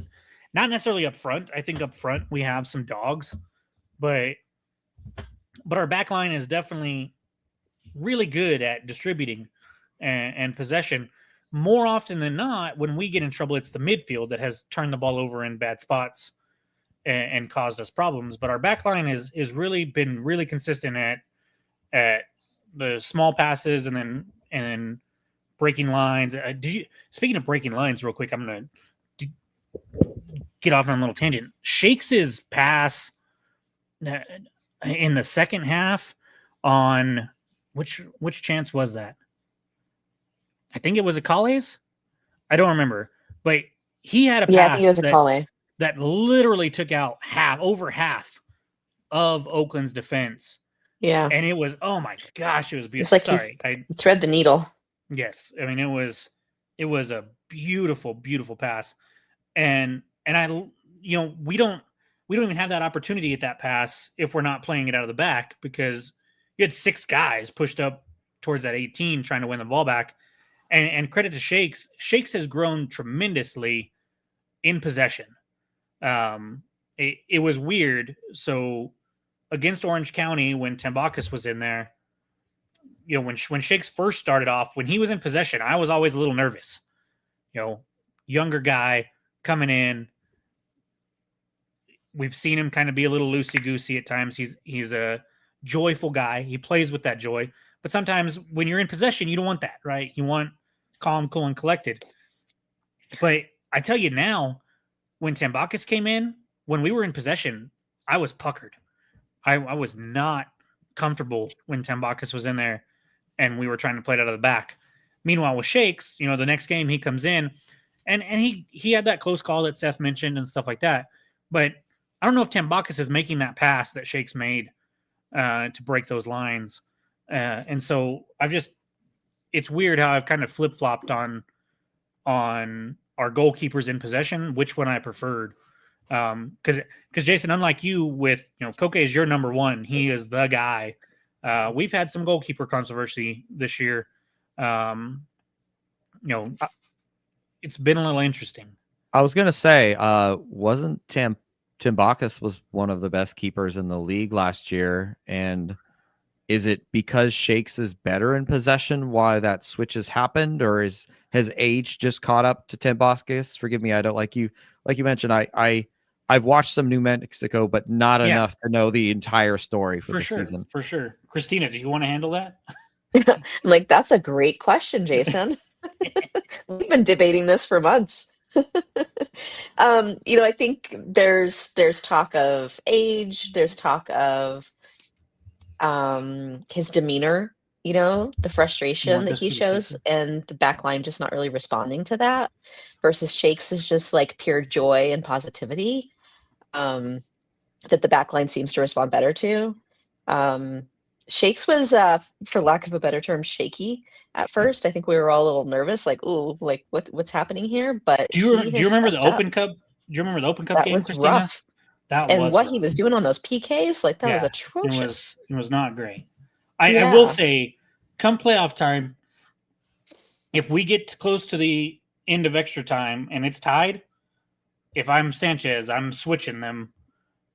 Not necessarily up front. I think up front we have some dogs, but our back line is definitely really good at distributing and possession. More often than not, when we get in trouble, it's the midfield that has turned the ball over in bad spots and caused us problems. But our back line is really been really consistent at the small passes and then breaking lines. Speaking of breaking lines real quick, I'm going to get off on a little tangent. Shakes' pass in the second half on which chance was that? I think it was a Calais. I don't remember, but he had a pass. Yeah, I think it was a Calais that literally took out over half of Oakland's defense. Yeah, and it was, oh my gosh, it was beautiful. It's like I thread the needle. Yes, I mean it was a beautiful, beautiful pass, and I we don't even have that opportunity at that pass if we're not playing it out of the back, because you had 6 guys pushed up towards that 18 trying to win the ball back. And credit to Shakes. Shakes has grown tremendously in possession. It was weird. So against Orange County, when Tambakis was in there, when Shakes first started off, when he was in possession, I was always a little nervous. Younger guy coming in. We've seen him kind of be a little loosey-goosey at times. He's a joyful guy. He plays with that joy. But sometimes when you're in possession, you don't want that, right? You want calm, cool, and collected. But I tell you now, when Tambakis came in, when we were in possession, I was puckered. I was not comfortable when Tambakis was in there and we were trying to play it out of the back. Meanwhile, with Shakes, the next game he comes in and he had that close call that Seth mentioned and stuff like that. But I don't know if Tambakis is making that pass that Shakes made to break those lines. And so it's weird how I've kind of flip-flopped on our goalkeepers in possession, which one I preferred. Because Jason, unlike you with, Koke is your number one. He is the guy. We've had some goalkeeper controversy this year. It's been a little interesting. I was going to say, wasn't Tambakis was one of the best keepers in the league last year, and is it because Shakes is better in possession why that switch has happened, or has age just caught up to Tambakis? Forgive me, I don't like you mentioned. I've watched some New Mexico, but not enough to know the entire story for the season. For sure. Christina, do you want to handle that? I'm like, that's a great question, Jason. We've been debating this for months. I think there's talk of age, there's talk of his demeanor, the frustration that he shows, and the back line just not really responding to that, versus Shakes is just like pure joy and positivity. that the back line seems to respond better to. Shakes was, for lack of a better term, shaky at first. I think we were all a little nervous, like, "Ooh, like what's happening here?" But Do you he has remember the stepped up. Open Cup? Do you remember the Open Cup That game, was Christina? rough. That And was what rough. he was doing on those PKs, like that was Yeah, atrocious. It was not great. I will say, come playoff time, if we get close to the end of extra time and it's tied, if I'm Sanchez, I'm switching them.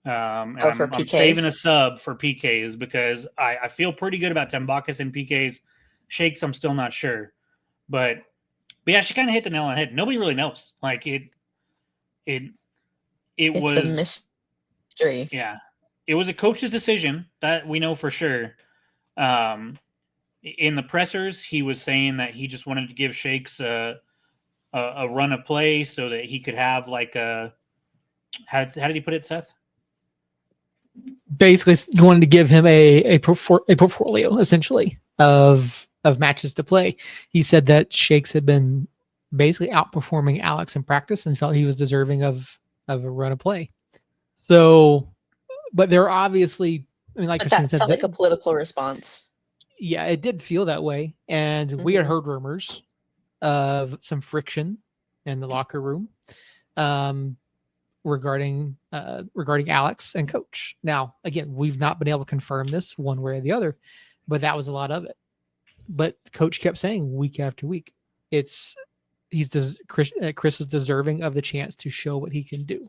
And for I'm saving a PKs? sub for PKs because I feel pretty good about Tambakis and PKs. Shakes, I'm still not sure. But yeah, she kind of hit the nail on the head. Nobody really knows. Like it It's was a mystery. Yeah. It was a coach's decision, that we know for sure. In the pressers, he was saying that he just wanted to give Shakes a run of play so that he could have like a how did he put it, Seth? Basically going to give him a portfolio essentially of matches to play. He said that Shakes had been basically outperforming Alex in practice and felt he was deserving of a run of play. So, but there are obviously, I mean, like But Christina that said, felt like a political response. yeah, it did feel that way. And we had heard rumors of some friction in the locker room regarding Alex and coach. Now, again, we've not been able to confirm this one way or the other, but that was a lot of it. But coach kept saying week after week, Chris is deserving of the chance to show what he can do.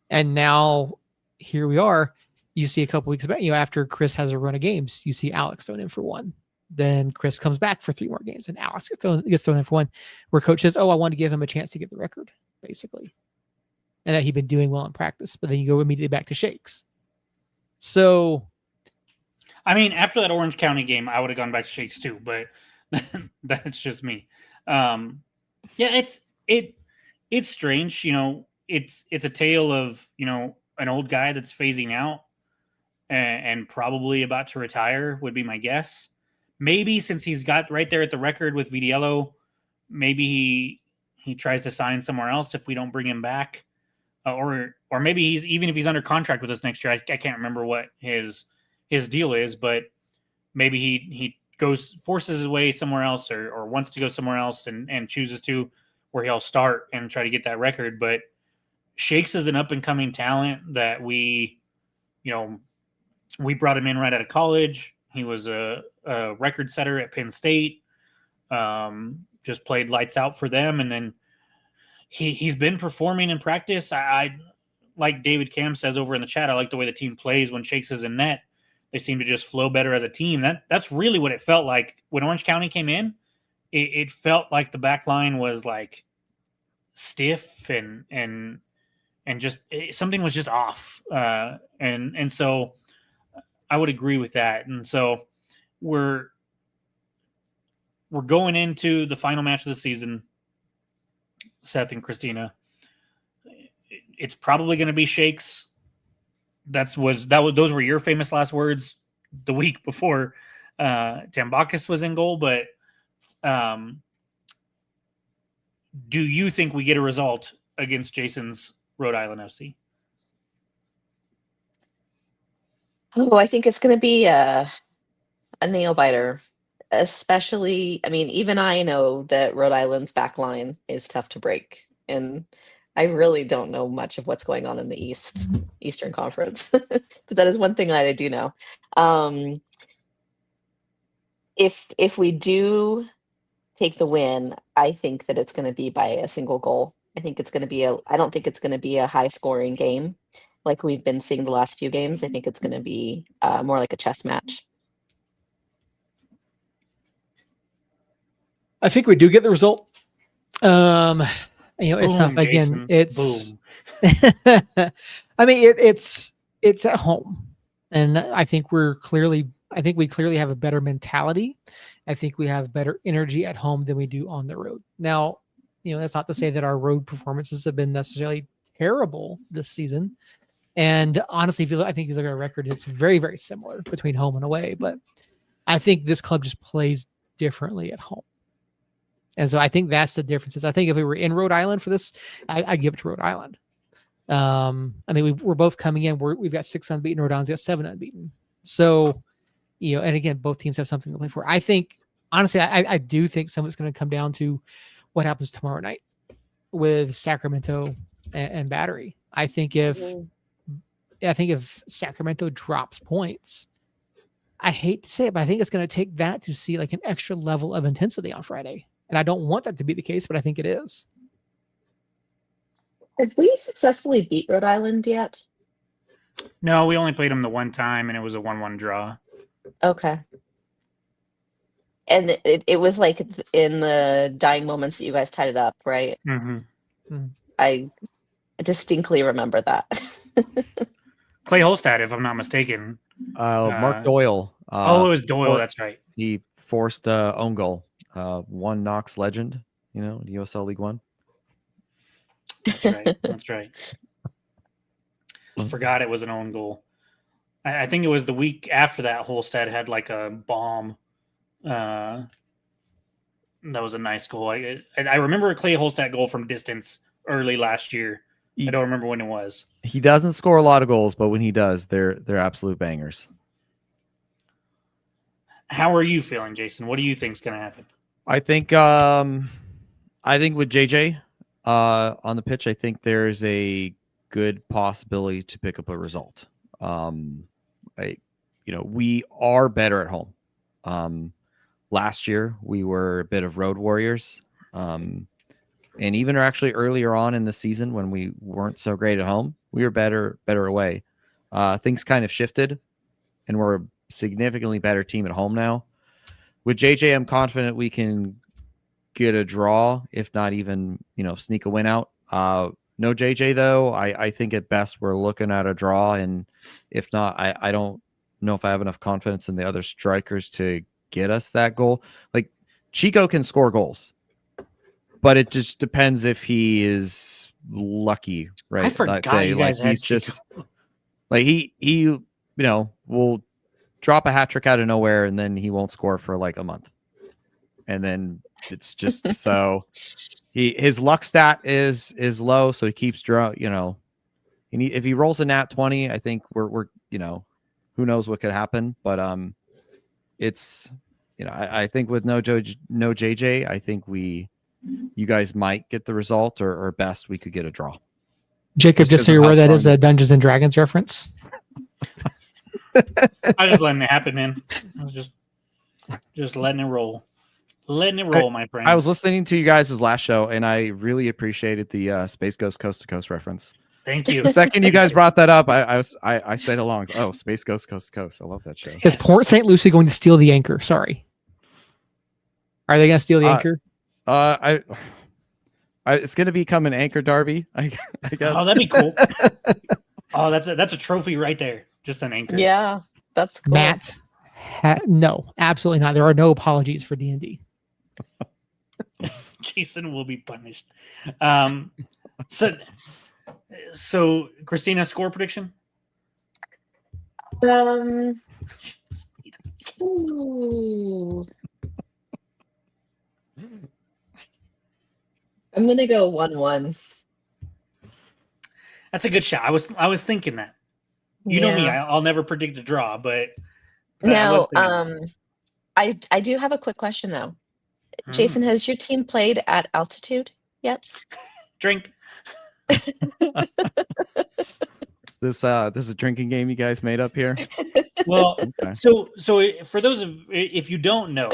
And now here we are. You see a couple weeks back, after Chris has a run of games, you see Alex thrown in for one. Then Chris comes back for 3 more games, and Alex gets thrown in for one. Where coach says, "Oh, I want to give him a chance to get the record," basically, and that he'd been doing well in practice. But then you go immediately back to Shakes. So, I mean, after that Orange County game, I would have gone back to Shakes too, but that's just me. Yeah, it's strange. It's a tale of an old guy that's phasing out and probably about to retire would be my guess. Maybe since he's got right there at the record with Vitiello, maybe he tries to sign somewhere else if we don't bring him back, or maybe even if he's under contract with us next year. I can't remember what his deal is, but maybe he forces his way somewhere else or wants to go somewhere else and chooses to, where he'll start and try to get that record. But Shakes is an up and coming talent that we brought him in right out of college. He was a record setter at Penn State. Just played lights out for them, and then he's been performing in practice. I like David Cam says over in the chat, I like the way the team plays when Shakes is in net. They seem to just flow better as a team. That's really what it felt like when Orange County came in. It felt like the back line was like stiff and just something was just off. And so I would agree with that. And so we're going into the final match of the season, Seth and Christina. It's probably going to be Shakes. Those were your famous last words the week before Tambakis was in goal. But do you think we get a result against Jason's Rhode Island FC? Oh, I think it's going to be a nail biter, especially. I mean, even I know that Rhode Island's back line is tough to break, and I really don't know much of what's going on in the Eastern Conference, but that is one thing that I do know. If we do take the win, I think that it's going to be by a single goal. I think it's going to be I don't think it's going to be a high scoring game like we've been seeing the last few games. I think it's going to be more like a chess match. I think we do get the result. It's tough. Jason. Again, it's Boom. I mean, it's at home, and I think we clearly have a better mentality. I think we have better energy at home than we do on the road. Now, that's not to say that our road performances have been necessarily terrible this season. And honestly, I think if you look at our record, it's very, very similar between home and away. But I think this club just plays differently at home. And so I think that's the differences. I think if we were in Rhode Island for this, I give it to Rhode Island. I mean, we're both coming in. We've got 6 unbeaten. Rhode Island's got 7 unbeaten. So, and again, both teams have something to play for. I think, honestly, I do think some of it's going to come down to what happens tomorrow night with Sacramento and Battery. I think if Sacramento drops points, I hate to say it, but I think it's going to take that to see like an extra level of intensity on Friday. And I don't want that to be the case, but I think it is. Have we successfully beat Rhode Island yet? No, we only played them the one time, and it was a 1-1 draw. Okay. And it was like in the dying moments that you guys tied it up, right? Mm-hmm. I distinctly remember that. Clay Holstad, if I'm not mistaken. Mark Doyle. It was Doyle. That's right. He forced own goal. One Knox legend, in USL League One. That's right. That's right. Forgot it was an own goal. I think it was the week after that. Holstad had like a bomb. That was a nice goal. I remember a Clay Holstad goal from distance early last year. I don't remember when it was. He doesn't score a lot of goals, but when he does, they're absolute bangers. How are you feeling, Jason? What do you think is going to happen? I think with JJ on the pitch, I think there's a good possibility to pick up a result. We are better at home. Last year we were a bit of road warriors. And even actually earlier on in the season when we weren't so great at home, we were better away. Things kind of shifted, and we're a significantly better team at home now. With JJ, I'm confident we can get a draw, if not even, sneak a win out. No JJ, though. I think at best we're looking at a draw, and if not, I don't know if I have enough confidence in the other strikers to get us that goal. Like, Chico can score goals, but it just depends if he is lucky, right? I forgot you guys had Chico. He will drop a hat trick out of nowhere, and then he won't score for like a month, and then it's just so his luck stat is low, so he keeps if he rolls a nat 20, I think we're who knows what could happen, but it's I think with no JJ, I think you guys might get the result, or best we could get a draw. Jacob, just so you're aware, that is a Dungeons and Dragons reference. I was just letting it happen, man. I was just letting it roll. My friend. I was listening to you guys' last show, and I really appreciated the Space Ghost Coast to Coast reference. Thank you. The second you guys brought that up, I said along. Oh, Space Ghost Coast to Coast. I love that show. Is Port St. Lucie going to steal the anchor? Sorry. Are they going to steal the anchor? It's going to become an anchor derby, I guess. Oh, that'd be cool. That's a trophy right there. Just an anchor. Yeah, that's cool. Matt, no, absolutely not. There are no apologies for D&D. Jason will be punished. So Christina, score prediction? Ooh. I'm gonna go 1-1. That's a good shot. I was thinking that. You know me, I'll never predict a draw, but now, I do have a quick question though. Jason, has your team played at altitude yet? Drink. This is a drinking game you guys made up here. Well, okay. So for those of if you don't know,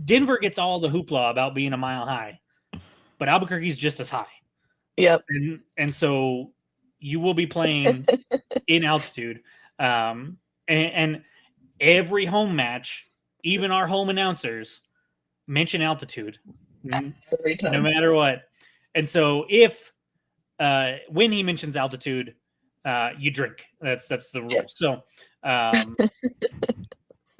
Denver gets all the hoopla about being a mile high, but Albuquerque's just as high. Yep. And so you will be playing in altitude, and every home match, even our home announcers mention altitude every time, no matter what. And so if when he mentions altitude, you drink. That's the rule. Yep. So I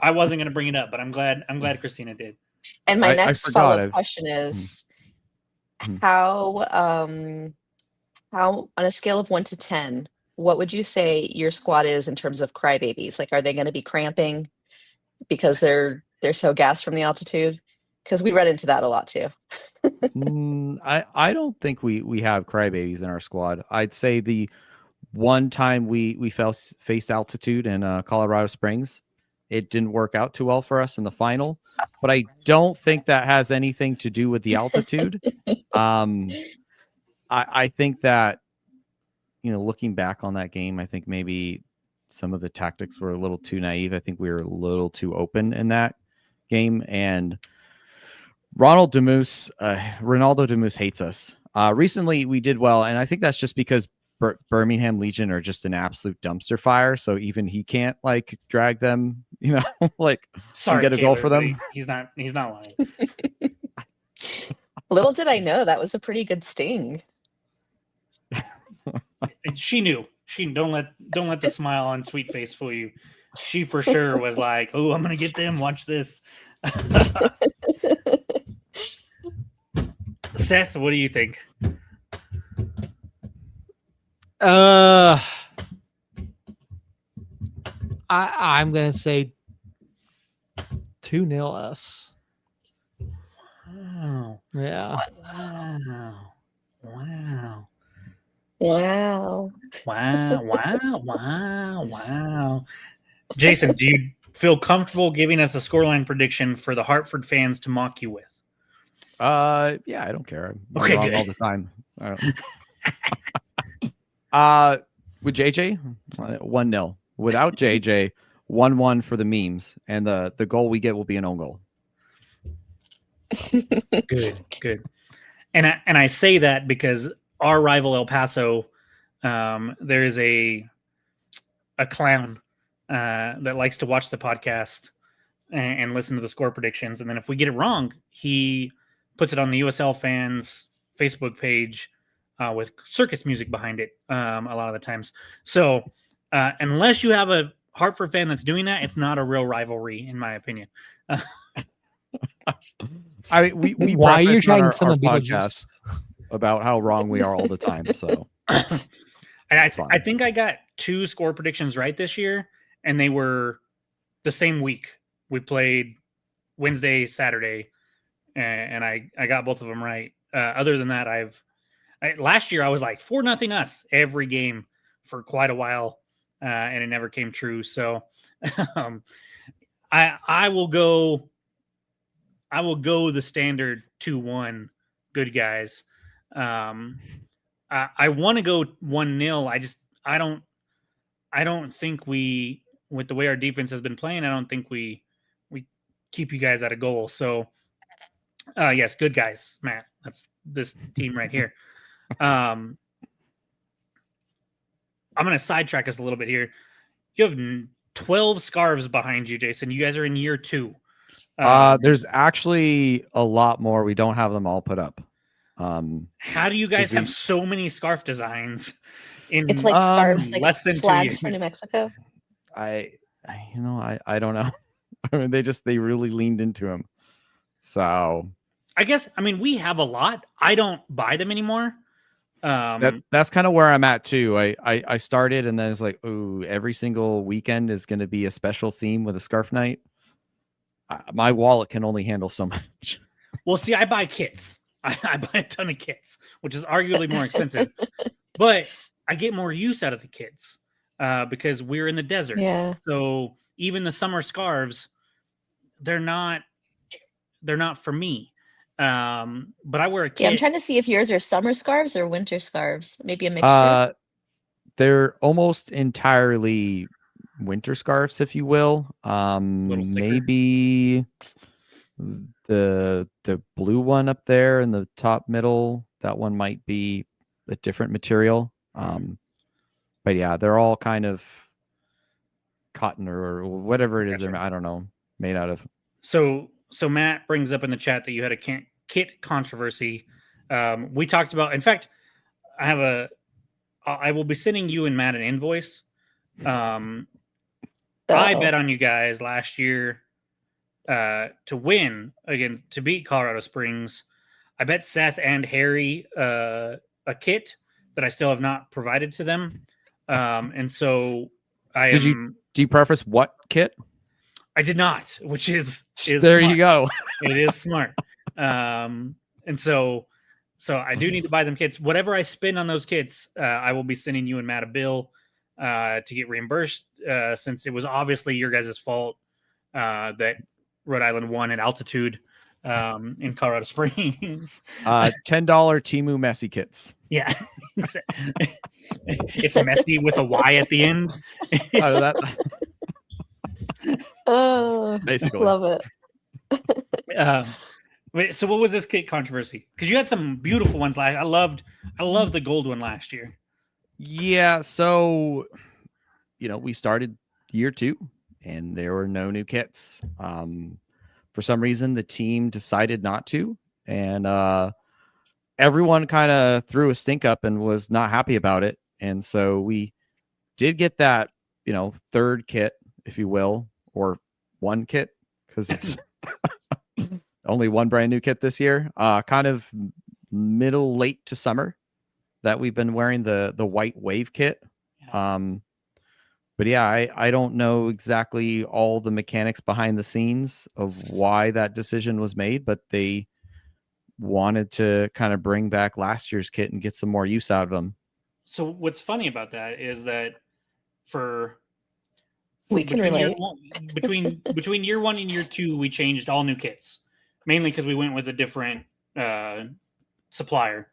wasn't going to bring it up, but I'm glad Christina did. And my next follow-up question is how on a scale of 1 to 10, what would you say your squad is in terms of crybabies? Like, are they going to be cramping because they're so gassed from the altitude? Because we run into that a lot too. I don't think we have crybabies in our squad. I'd say the one time we faced altitude in Colorado Springs, it didn't work out too well for us in the final. But I don't think that has anything to do with the altitude. I think that, looking back on that game, I think maybe some of the tactics were a little too naive. I think we were a little too open in that game. And Ronaldo Demus hates us. Recently, we did well, and I think that's just because Birmingham Legion are just an absolute dumpster fire. So even he can't drag them, like Sorry, get a goal for them. He's not lying. Little did I know that was a pretty good sting. She knew. She don't let the smile on sweet face fool you. She for sure was like, "Oh, I'm gonna get them. Watch this." Seth, what do you think? I'm gonna say 2-0 us. Wow. Yeah. Wow. Wow. Wow. Wow. Wow. Wow. Wow. Jason, do you feel comfortable giving us a scoreline prediction for the Hartford fans to mock you with? Yeah, I don't care. I'm Okay, wrong good. all the time. With JJ, 1-0. Without JJ, 1-1 for the memes, and the goal we get will be an own goal. Good. And I say that because our rival El Paso, there is a clown that likes to watch the podcast and listen to the score predictions, and then if we get it wrong, he puts it on the USL fans Facebook page with circus music behind it a lot of the times. So unless you have a Hartford fan that's doing that, it's not a real rivalry, in my opinion. We Why are you preface on trying some our of podcast about how wrong we are all the time. So I think I got 2 score predictions right this year, and they were the same week. We played Wednesday, Saturday, and I got both of them right. Other than that, last year I was like 4-0 us every game for quite a while, and it never came true. So I will go the standard 2-1 good guys. I want to go 1-0. I don't think we, with the way our defense has been playing, I don't think we keep you guys at a goal. So yes, good guys, Matt. That's this team right here. I'm going to sidetrack us a little bit here. You have 12 scarves behind you, Jason. You guys are in year 2. There's actually a lot more. We don't have them all put up. How do you guys have so many scarf designs? It's like scarves, like less than 2 flags years? for New Mexico. I don't know. I mean, they really leaned into them. So I guess, we have a lot. I don't buy them anymore. That's kind of where I'm at too. I started, and then it's like, oh, every single weekend is going to be a special theme with a scarf night. My wallet can only handle so much. Well, see, I buy kits. I buy a ton of kits, which is arguably more expensive, but I get more use out of the kits because we're in the desert. Yeah. So even the summer scarves, they're not for me. But I wear a kit. Yeah, I'm trying to see if yours are summer scarves or winter scarves. Maybe a mixture. They're almost entirely winter scarves, if you will. Maybe the blue one up there in the top middle, that one might be a different material. But yeah, they're all kind of cotton or whatever it is. Gotcha. I don't know, made out of. So Matt brings up in the chat that you had a kit controversy. We talked about, in fact, I will be sending you and Matt an invoice. I bet on you guys last year to win again, to beat Colorado Springs. I bet Seth and Harry a kit that I still have not provided to them. And so do you preface what kit? I did not, which is there smart. you go. It is smart. And so I do need to buy them kits. Whatever I spend on those kits, I will be sending you and Matt a bill to get reimbursed, since it was obviously your guys' fault that Rhode Island won at altitude in Colorado Springs. $10 Temu Messi kits. Yeah. It's messy with a Y at the end. Out of that, Oh, basically. love it. Wait, so what was this kit controversy? Because you had some beautiful ones last. I loved the gold one last year. Yeah, so we started year 2 and there were no new kits. For some reason the team decided not to, and everyone kind of threw a stink up and was not happy about it. And so we did get that, third kit, if you will, or one kit, because it's only one brand new kit this year, kind of middle late to summer, that we've been wearing the white wave kit. But yeah, I don't know exactly all the mechanics behind the scenes of why that decision was made, but they wanted to kind of bring back last year's kit and get some more use out of them. So what's funny about that is that We can relate. between year 1 and year 2, we changed all new kits, mainly because we went with a different supplier.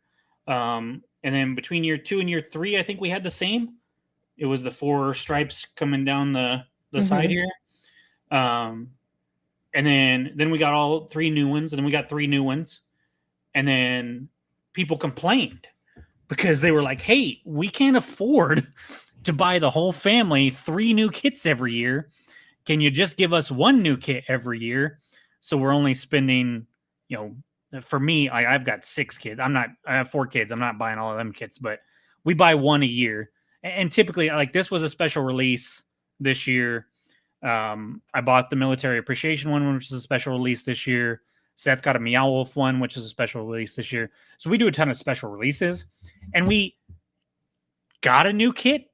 And then between year 2 and year 3, I think we had the same. It was the 4 stripes coming down the side here. And then we got all 3 new ones, and then we got 3 new ones. And then people complained because they were like, hey, we can't afford to buy the whole family 3 new kits every year. Can you just give us 1 new kit every year? So we're only spending, for me, I've got 6 kids. I have 4 kids. I'm not buying all of them kits, but we buy 1 a year. And typically, like, this was a special release this year. I bought the military appreciation one, which is a special release this year. Seth got a Meow Wolf one, which is a special release this year. So we do a ton of special releases, and we got a new kit,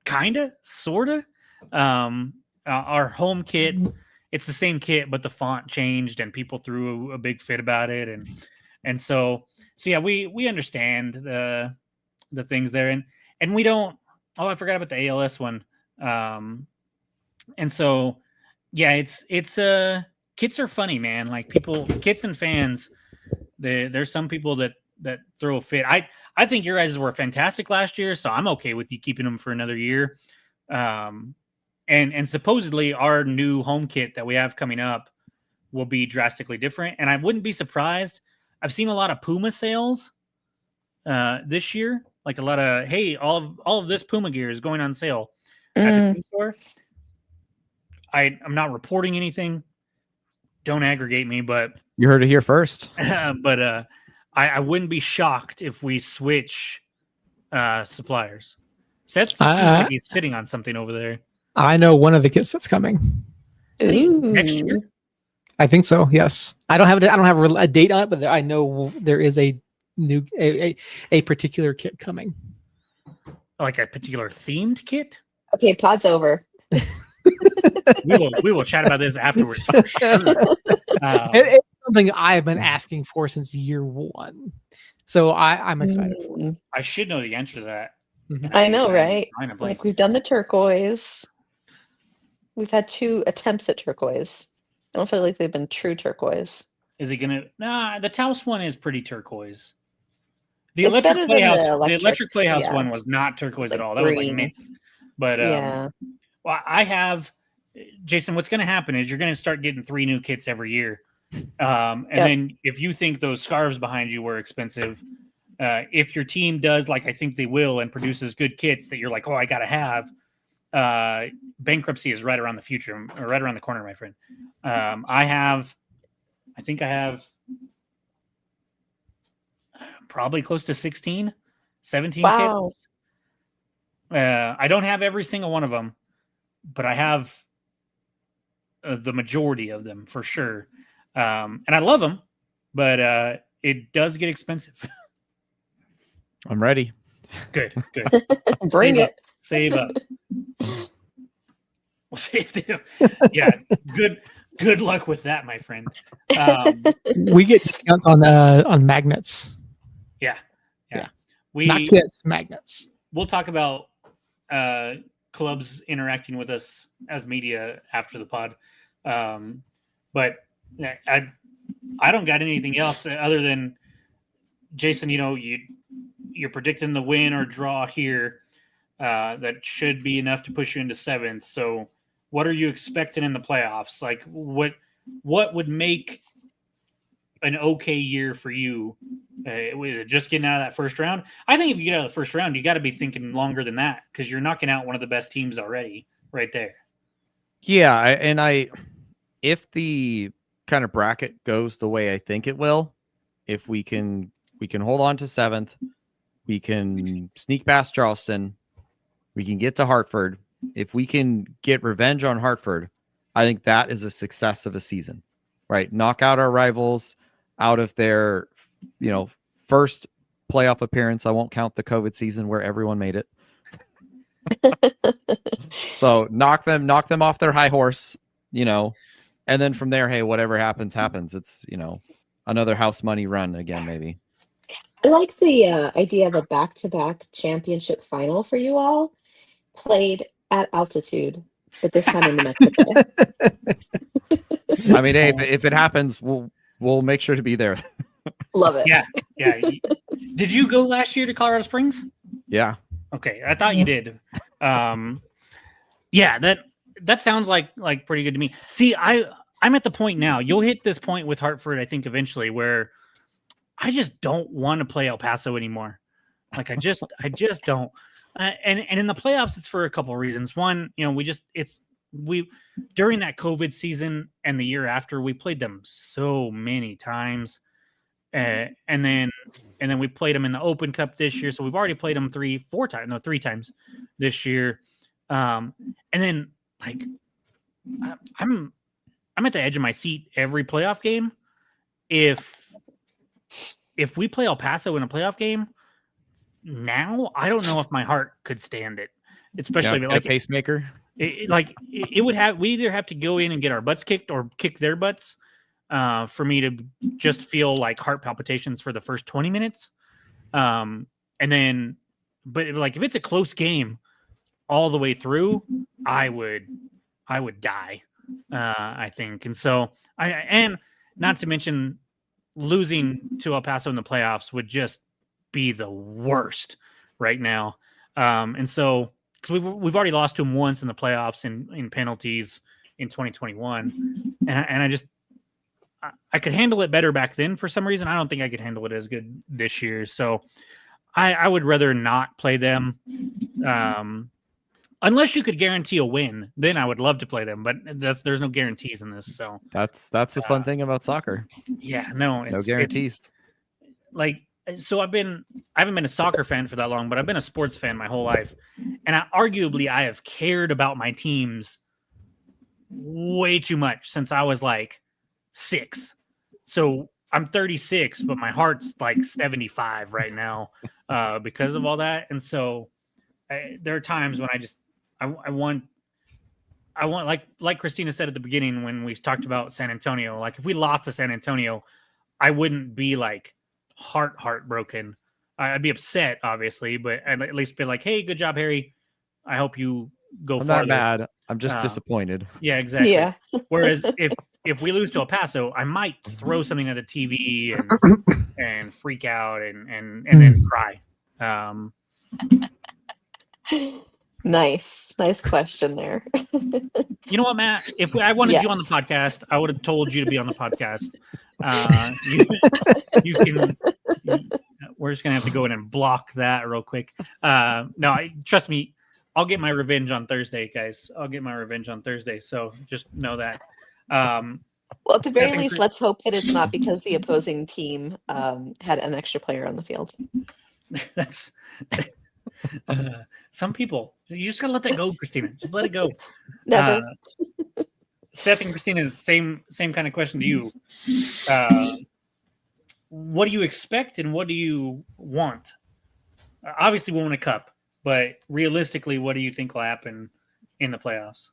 kind of, sort of. Our home kit, it's the same kit, but the font changed, and people threw a big fit about it, and so yeah, we understand the things there, and we don't. Oh, I forgot about the ALS one. And so yeah, it's kits are funny, man. Like, kits and fans, there's some people that throw a fit. I think your guys were fantastic last year, so I'm okay with you keeping them for another year. And supposedly our new home kit that we have coming up will be drastically different. And I wouldn't be surprised. I've seen a lot of Puma sales this year, like a lot of, hey, all of this Puma gear is going on sale at the team store. I'm not reporting anything. Don't aggregate me, but You heard it here first. but I wouldn't be shocked if we switch suppliers. Seth seems like he's sitting on something over there. I know one of the kits that's coming Next year. I think so. Yes, I don't have a date on it, but I know there is a new a particular kit coming. Like a particular themed kit. Okay, pod's over. We will chat about this afterwards. For sure. It's something I've been asking for since year 1, so I'm excited for it. I should know the answer to that. I know, right? Like, Like, we've done the turquoise. We've had 2 attempts at turquoise. I don't feel like they've been true turquoise. is it gonna? Nah, the Taos one is pretty turquoise. The It's electric better than playhouse, the electric, playhouse yeah. one was not turquoise It's at like all. That was like green. mint. But Yeah. well, I have, Jason. What's going to happen is you're going to start getting 3 new kits every year, and then if you think those scarves behind you were expensive, if your team does, like I think they will, and produces good kits that you're like, oh, I got to have. Bankruptcy is right around the future, or right around the corner, my friend. I think I have probably close to 16, 17 Wow. kits. I don't have every single one of them, but I have the majority of them for sure. And I love them, but it does get expensive. I'm ready. Good. Bring it. Save up. We'll see if they do. Yeah, good luck with that, my friend. We get discounts on magnets. Yeah. Not kits, magnets. We'll talk about clubs interacting with us as media after the pod. But I don't got anything else other than Jason. You're predicting the win or draw here. That should be enough to push you into 7th. So, what are you expecting in the playoffs? Like, what would make an okay year for you? Was it just getting out of that first round? I think if you get out of the first round, you got to be thinking longer than that because you're knocking out one of the best teams already right there. Yeah, if the kind of bracket goes the way I think it will, if we can hold on to 7th, we can sneak past Charleston, we can get to Hartford. If we can get revenge on Hartford, I think that is a success of a season, right? Knock out our rivals out of their, first playoff appearance. I won't count the COVID season where everyone made it. So knock them off their high horse, and then from there, hey, whatever happens. It's, another house money run again, maybe. I like the idea of a back-to-back championship final for you all, played at altitude, but this time in New Mexico. I mean, hey, if it happens, we'll make sure to be there. Love it. Yeah. Did you go last year to Colorado Springs? Yeah. Okay, I thought you did. Yeah, that sounds like pretty good to me. See, I'm at the point now. You'll hit this point with Hartford, I think, eventually, where I just don't want to play El Paso anymore. Like I just don't. And in the playoffs, it's for a couple of reasons. One, we during that COVID season and the year after, we played them so many times, and then we played them in the Open Cup this year. So we've already played them 3 times this year. And then like I'm at the edge of my seat every playoff game. If we play El Paso in a playoff game now, I don't know if my heart could stand it, especially like a pacemaker. It would have, we either have to go in and get our butts kicked or kick their butts for me to just feel like heart palpitations for the first 20 minutes. And then, but like if it's a close game all the way through, I would die, I think. And so and not to mention losing to El Paso in the playoffs would just be the worst right now. And so, because we've already lost to them once in the playoffs in penalties in 2021, and I could handle it better back then for some reason. I don't think I could handle it as good this year. So I would rather not play them. Unless you could guarantee a win, then I would love to play them. But there's no guarantees in this. So that's the fun thing about soccer. Yeah, no guarantees. So I haven't been a soccer fan for that long, but I've been a sports fan my whole life, and arguably I have cared about my teams way too much since I was like 6. So I'm 36, but my heart's like 75 right now because of all that. And so there are times when I want like Christina said at the beginning when we talked about San Antonio, like if we lost to San Antonio, I wouldn't be like heartbroken. I'd be upset, obviously, but I'd at least be like, hey, good job, Harry. I hope you go farther. I'm not mad. I'm just disappointed. Yeah, exactly. Yeah. Whereas if we lose to El Paso, I might throw something at the TV and freak out and then cry. Nice question there. You know what, Matt? If I wanted you on the podcast, I would have told you to be on the podcast. You can. We're just gonna have to go in and block that real quick. No, trust me. I'll get my revenge on Thursday, guys. I'll get my revenge on Thursday. So just know that. Well, at the very least, let's hope that it's not because the opposing team had an extra player on the field. That's some people. You just gotta let that go, Christina. Just let it go. Never. Seth and Christina, same kind of question to you. What do you expect and what do you want? Obviously, we win a cup, but realistically, what do you think will happen in the playoffs?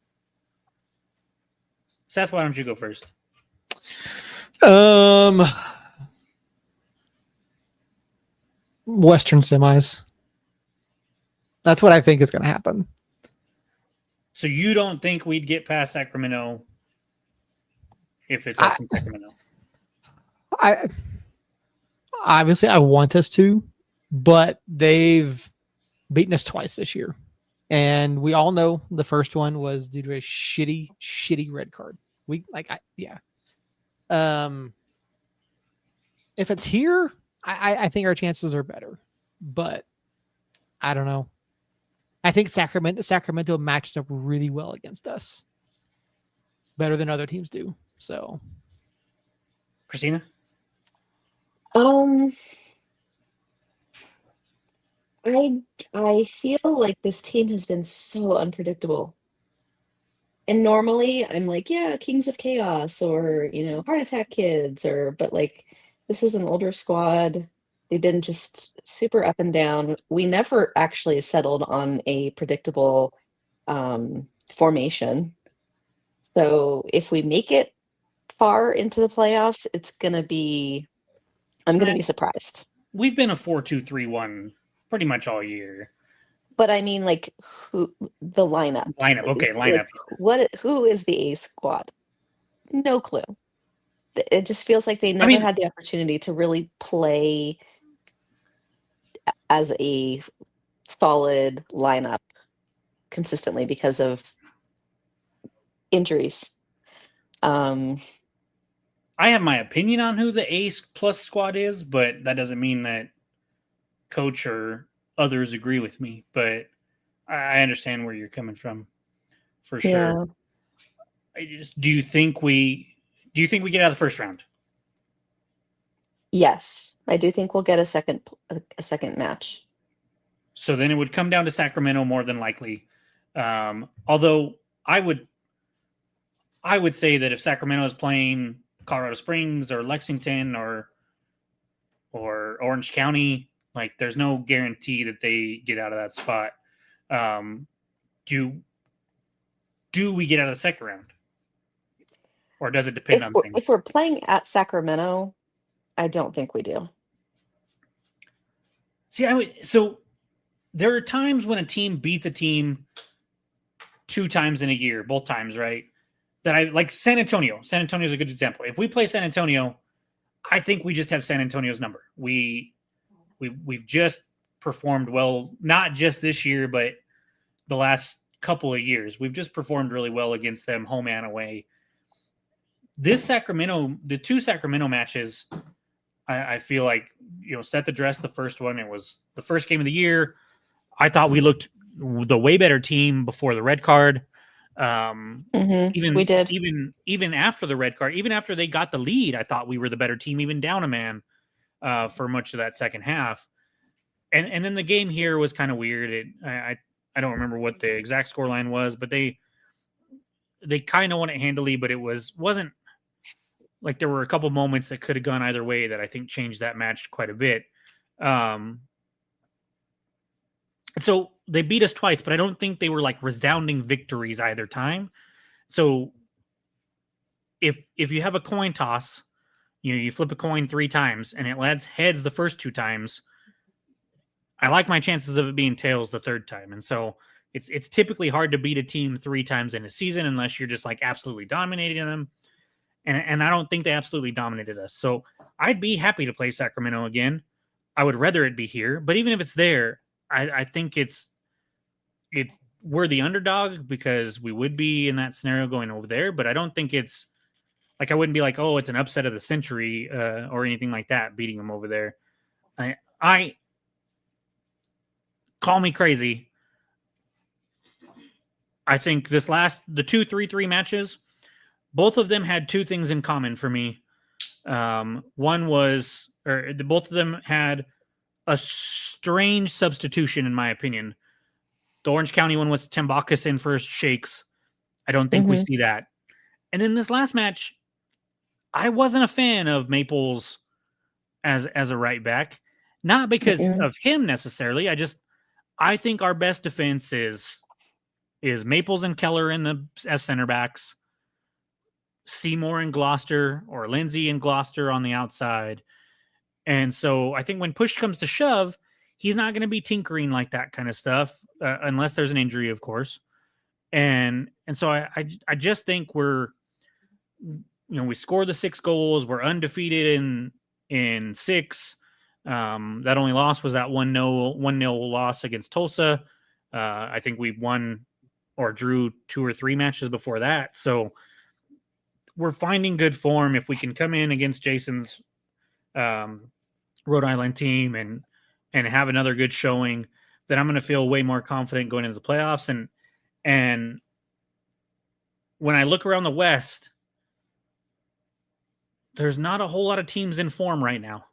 Seth, why don't you go first? Western semis. That's what I think is going to happen. So you don't think we'd get past Sacramento if it's us in Sacramento? I obviously I want us to, but they've beaten us twice this year. And we all know the first one was due to a shitty red card. If it's here, I think our chances are better. But I don't know. I think Sacramento matched up really well against us. Better than other teams do. So Christina? I feel like this team has been so unpredictable. And normally I'm like, yeah, Kings of Chaos or, Heart Attack Kids but like this is an older squad. They've been just super up and down. We never actually settled on a predictable formation. So if we make it far into the playoffs, I'm gonna be surprised. We've been a 4-2-3-1 pretty much all year. But I mean, like, who the lineup? Okay, lineup. Who is the A squad? No clue. It just feels like they never had the opportunity to really play as a solid lineup consistently because of injuries. I have my opinion on who the A plus squad is, but that doesn't mean that coach or others agree with me. But I understand where you're coming from, for sure. Yeah. Do you think we get out of the first round? Yes, I do think we'll get a second match. So then it would come down to Sacramento more than likely. Although I would say that if Sacramento is playing Colorado Springs or Lexington or Orange County, like there's no guarantee that they get out of that spot. Do we get out of the second round? Or does it depend on things? If we're playing at Sacramento, I don't think we do. See, so there are times when a team beats a team 2 times in a year, both times, right? That I like San Antonio. San Antonio is a good example. If we play San Antonio, I think we just have San Antonio's number. We've just performed well, not just this year, but the last couple of years. We've just performed really well against them, home and away. The 2 Sacramento matches, I feel like, Seth addressed the first one. It was the first game of the year. I thought we looked the way better team before the red card. We did. Even after the red card, even after they got the lead, I thought we were the better team, even down a man for much of that second half. And then the game here was kind of weird. I don't remember what the exact scoreline was, but they kind of won it handily, but it wasn't like there were a couple moments that could have gone either way that I think changed that match quite a bit. So they beat us twice, but I don't think they were like resounding victories either time. So if you have a coin toss, you flip a coin 3 times and it lands heads the first 2 times, I like my chances of it being tails the third time. And so it's typically hard to beat a team 3 times in a season unless you're just like absolutely dominating them. And I don't think they absolutely dominated us. So I'd be happy to play Sacramento again. I would rather it be here, but even if it's there, I think we're the underdog because we would be in that scenario going over there, but I don't think it's like, I wouldn't be like, oh, it's an upset of the century or anything like that, beating them over there. I call me crazy. I think the 2-3-3 matches, both of them had 2 things in common for me. One was, both of them had a strange substitution, in my opinion. The Orange County one was Tambakis in for Shakes. I don't think we see that. And then this last match, I wasn't a fan of Maples as a right back, not because of him necessarily. I think our best defense is Maples and Keller as center backs. Seymour in Gloucester or Lindsay in Gloucester on the outside. And so I think when push comes to shove, he's not going to be tinkering like that kind of stuff unless there's an injury, of course. And so I just think we scored the 6 goals. We're undefeated in 6. That only loss was that 1-0 loss against Tulsa. I think we won or drew 2 or 3 matches before that. So we're finding good form. If we can come in against Jason's Rhode Island team and have another good showing, then I'm going to feel way more confident going into the playoffs. And when I look around the West, there's not a whole lot of teams in form right now.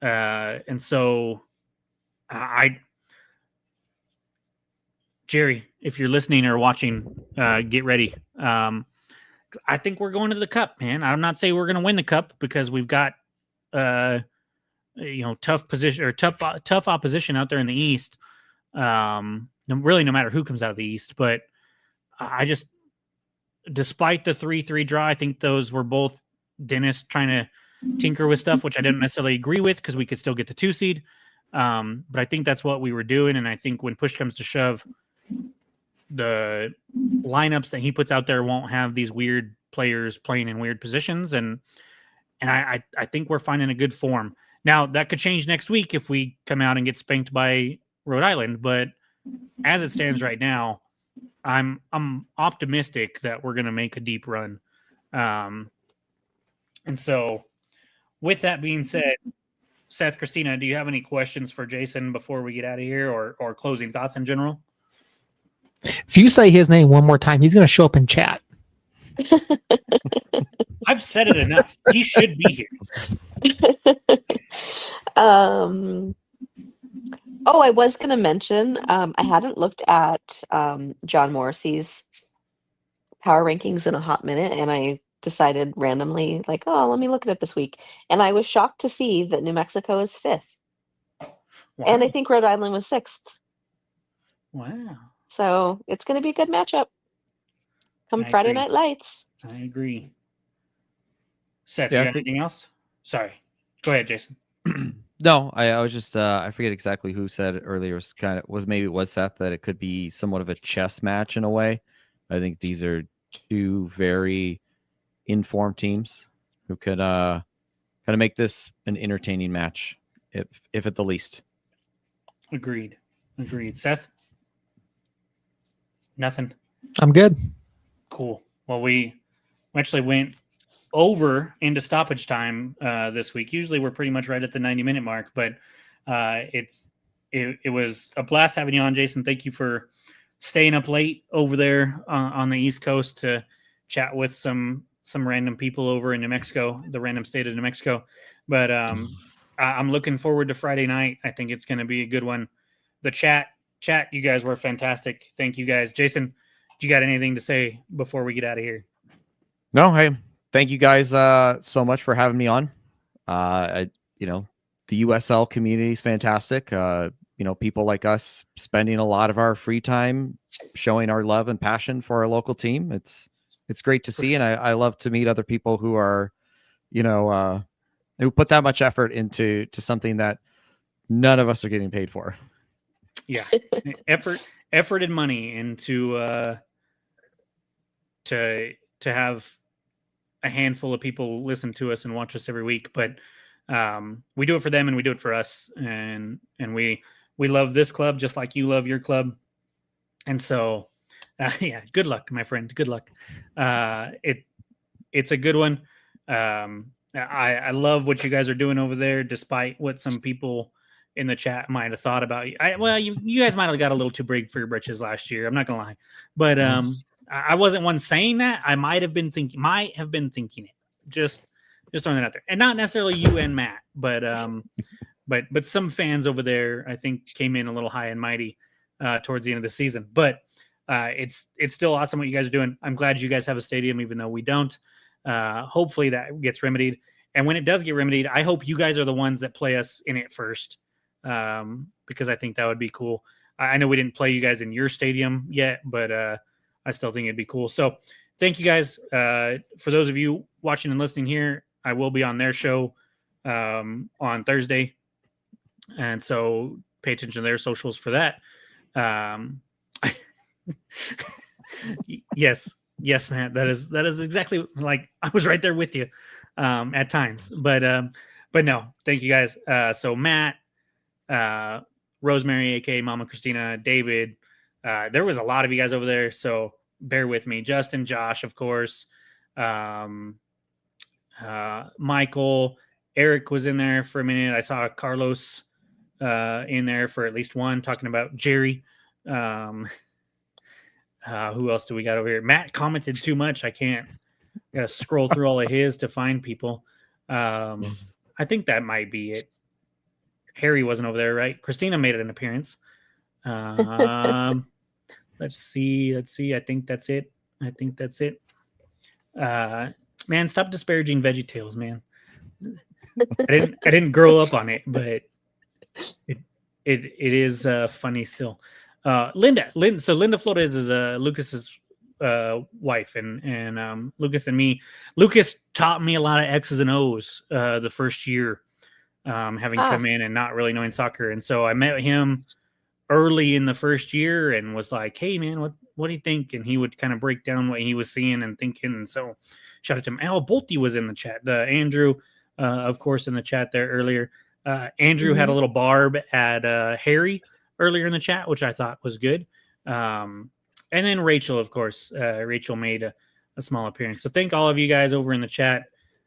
And so Jerry, if you're listening or watching, get ready. I think we're going to the cup, man. I'm not saying we're going to win the cup because we've got, tough position or tough opposition out there in the East. Really, no matter who comes out of the East, but I just, despite the 3-3 draw, I think those were both Dennis trying to tinker with stuff, which I didn't necessarily agree with because we could still get the 2 seed. But I think that's what we were doing. And I think when push comes to shove, the lineups that he puts out there won't have these weird players playing in weird positions. And I think we're finding a good form. Now that could change next week if we come out and get spanked by Rhode Island. But as it stands right now, I'm optimistic that we're going to make a deep run. And so with that being said, Seth, Christina, do you have any questions for Jason before we get out of here or closing thoughts in general? If you say his name one more time, he's going to show up in chat. I've said it enough. He should be here. I was going to mention, I hadn't looked at John Morrissey's power rankings in a hot minute, and I decided randomly, like, let me look at it this week. And I was shocked to see that New Mexico is 5th. Wow. And I think Rhode Island was 6th. Wow. So it's going to be a good matchup come I Friday agree. Night Lights. I agree. Seth, Yeah, you got anything else? Sorry. Go ahead, Jason. No, I was just I forget exactly who said it earlier. It was Seth that it could be somewhat of a chess match in a way. I think these are 2 very informed teams who could kind of make this an entertaining match, if at the least. Agreed. Seth? Nothing. I'm good. Cool. Well, we actually went over into stoppage time this week. Usually we're pretty much right at the 90-minute mark, but it was a blast having you on, Jason. Thank you for staying up late over there on the East Coast to chat with some random people over in New Mexico, the random state of New Mexico. But I'm looking forward to Friday night. I think it's going to be a good one. The chat, you guys were fantastic. Thank you guys. Jason, do you got anything to say before we get out of here? No, hey, thank you guys so much for having me on. The USL community is fantastic. People like us spending a lot of our free time showing our love and passion for our local team. It's great to see, and I love to meet other people who are, who put that much effort into something that none of us are getting paid for. Yeah, effort and money into to have a handful of people listen to us and watch us every week. But we do it for them and we do it for us, and we love this club just like you love your club. And so good luck, my friend. Good luck. It's a good one. I love what you guys are doing over there, despite what some people in the chat might have thought about you. You guys might have got a little too big for your britches last year. I'm not gonna lie, but I wasn't one saying that. I might have been thinking it. Just throwing that out there, and not necessarily you and Matt, but some fans over there, I think, came in a little high and mighty towards the end of the season. But it's still awesome what you guys are doing. I'm glad you guys have a stadium, even though we don't. Hopefully that gets remedied. And when it does get remedied, I hope you guys are the ones that play us in it first, because I think that would be cool. I know we didn't play you guys in your stadium yet, but I still think it'd be cool. So thank you guys. For those of you watching and listening here, I will be on their show on Thursday. And so pay attention to their socials for that. Yes, man. That is exactly like I was right there with you at times. But no, thank you guys. So Matt, Rosemary, aka Mama Christina, David, there was a lot of you guys over there, so bear with me. Justin, Josh, of course, Michael, Eric was in there for a minute. I saw Carlos in there for at least one, talking about Jerry. Who else do we got over here? Matt commented too much. I gotta scroll through all of his to find people. I think that might be it. Harry wasn't over there, right? Christina made an appearance. Let's see. I think that's it. Man, stop disparaging VeggieTales, man. I didn't grow up on it, but it is funny still. Linda Flores is Lucas's wife, and Lucas and me. Lucas taught me a lot of X's and O's the first year, having come in and not really knowing soccer, and so I met him early in the first year and was like, "Hey, man, what do you think?" And he would kind of break down what he was seeing and thinking, and so shout out to him. Al Bolte was in the chat. Andrew, of course, in the chat there earlier. Andrew had a little barb at Harry earlier in the chat, which I thought was good. And then Rachel, of course. Rachel made a small appearance. So thank all of you guys over in the chat.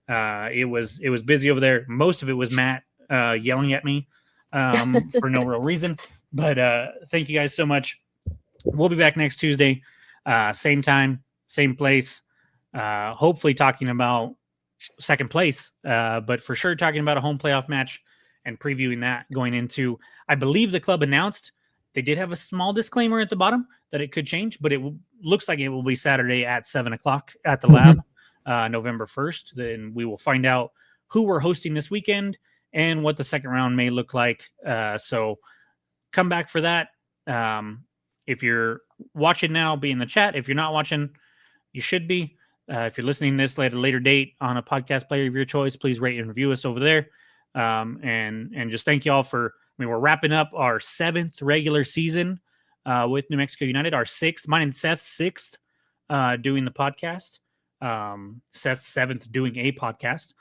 It was busy over there. Most of it was Matt yelling at me for no real reason. But thank you guys so much. We'll be back next Tuesday, same time, same place. Hopefully talking about second place, but for sure talking about a home playoff match and previewing that going into, I believe the club announced they did have a small disclaimer at the bottom that it could change, but it looks like it will be Saturday at 7:00 at the lab, November 1st. Then we will find out who we're hosting this weekend and what the second round may look like. So come back for that. If you're watching now, be in the chat. If you're not watching, you should be. If you're listening to this at a later date on a podcast player of your choice, please rate and review us over there. And just thank you all for, we're wrapping up our 7th regular season with New Mexico United, our 6th, mine and Seth's 6th doing the podcast, Seth's 7th doing a podcast,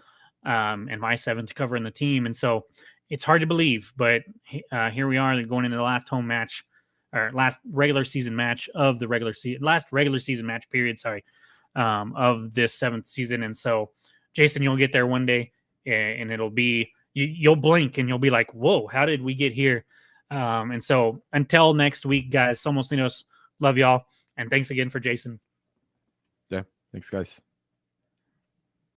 and my 7th covering the team. And so it's hard to believe, but here we are going into the last home match, or last regular season match of the last regular season match period, of this 7th season. And so Jason, you'll get there one day and it'll be, you'll blink and you'll be like, whoa, how did we get here? And so until next week, guys, Somos Ninos, love y'all. And thanks again for Jason. Yeah. Thanks, guys.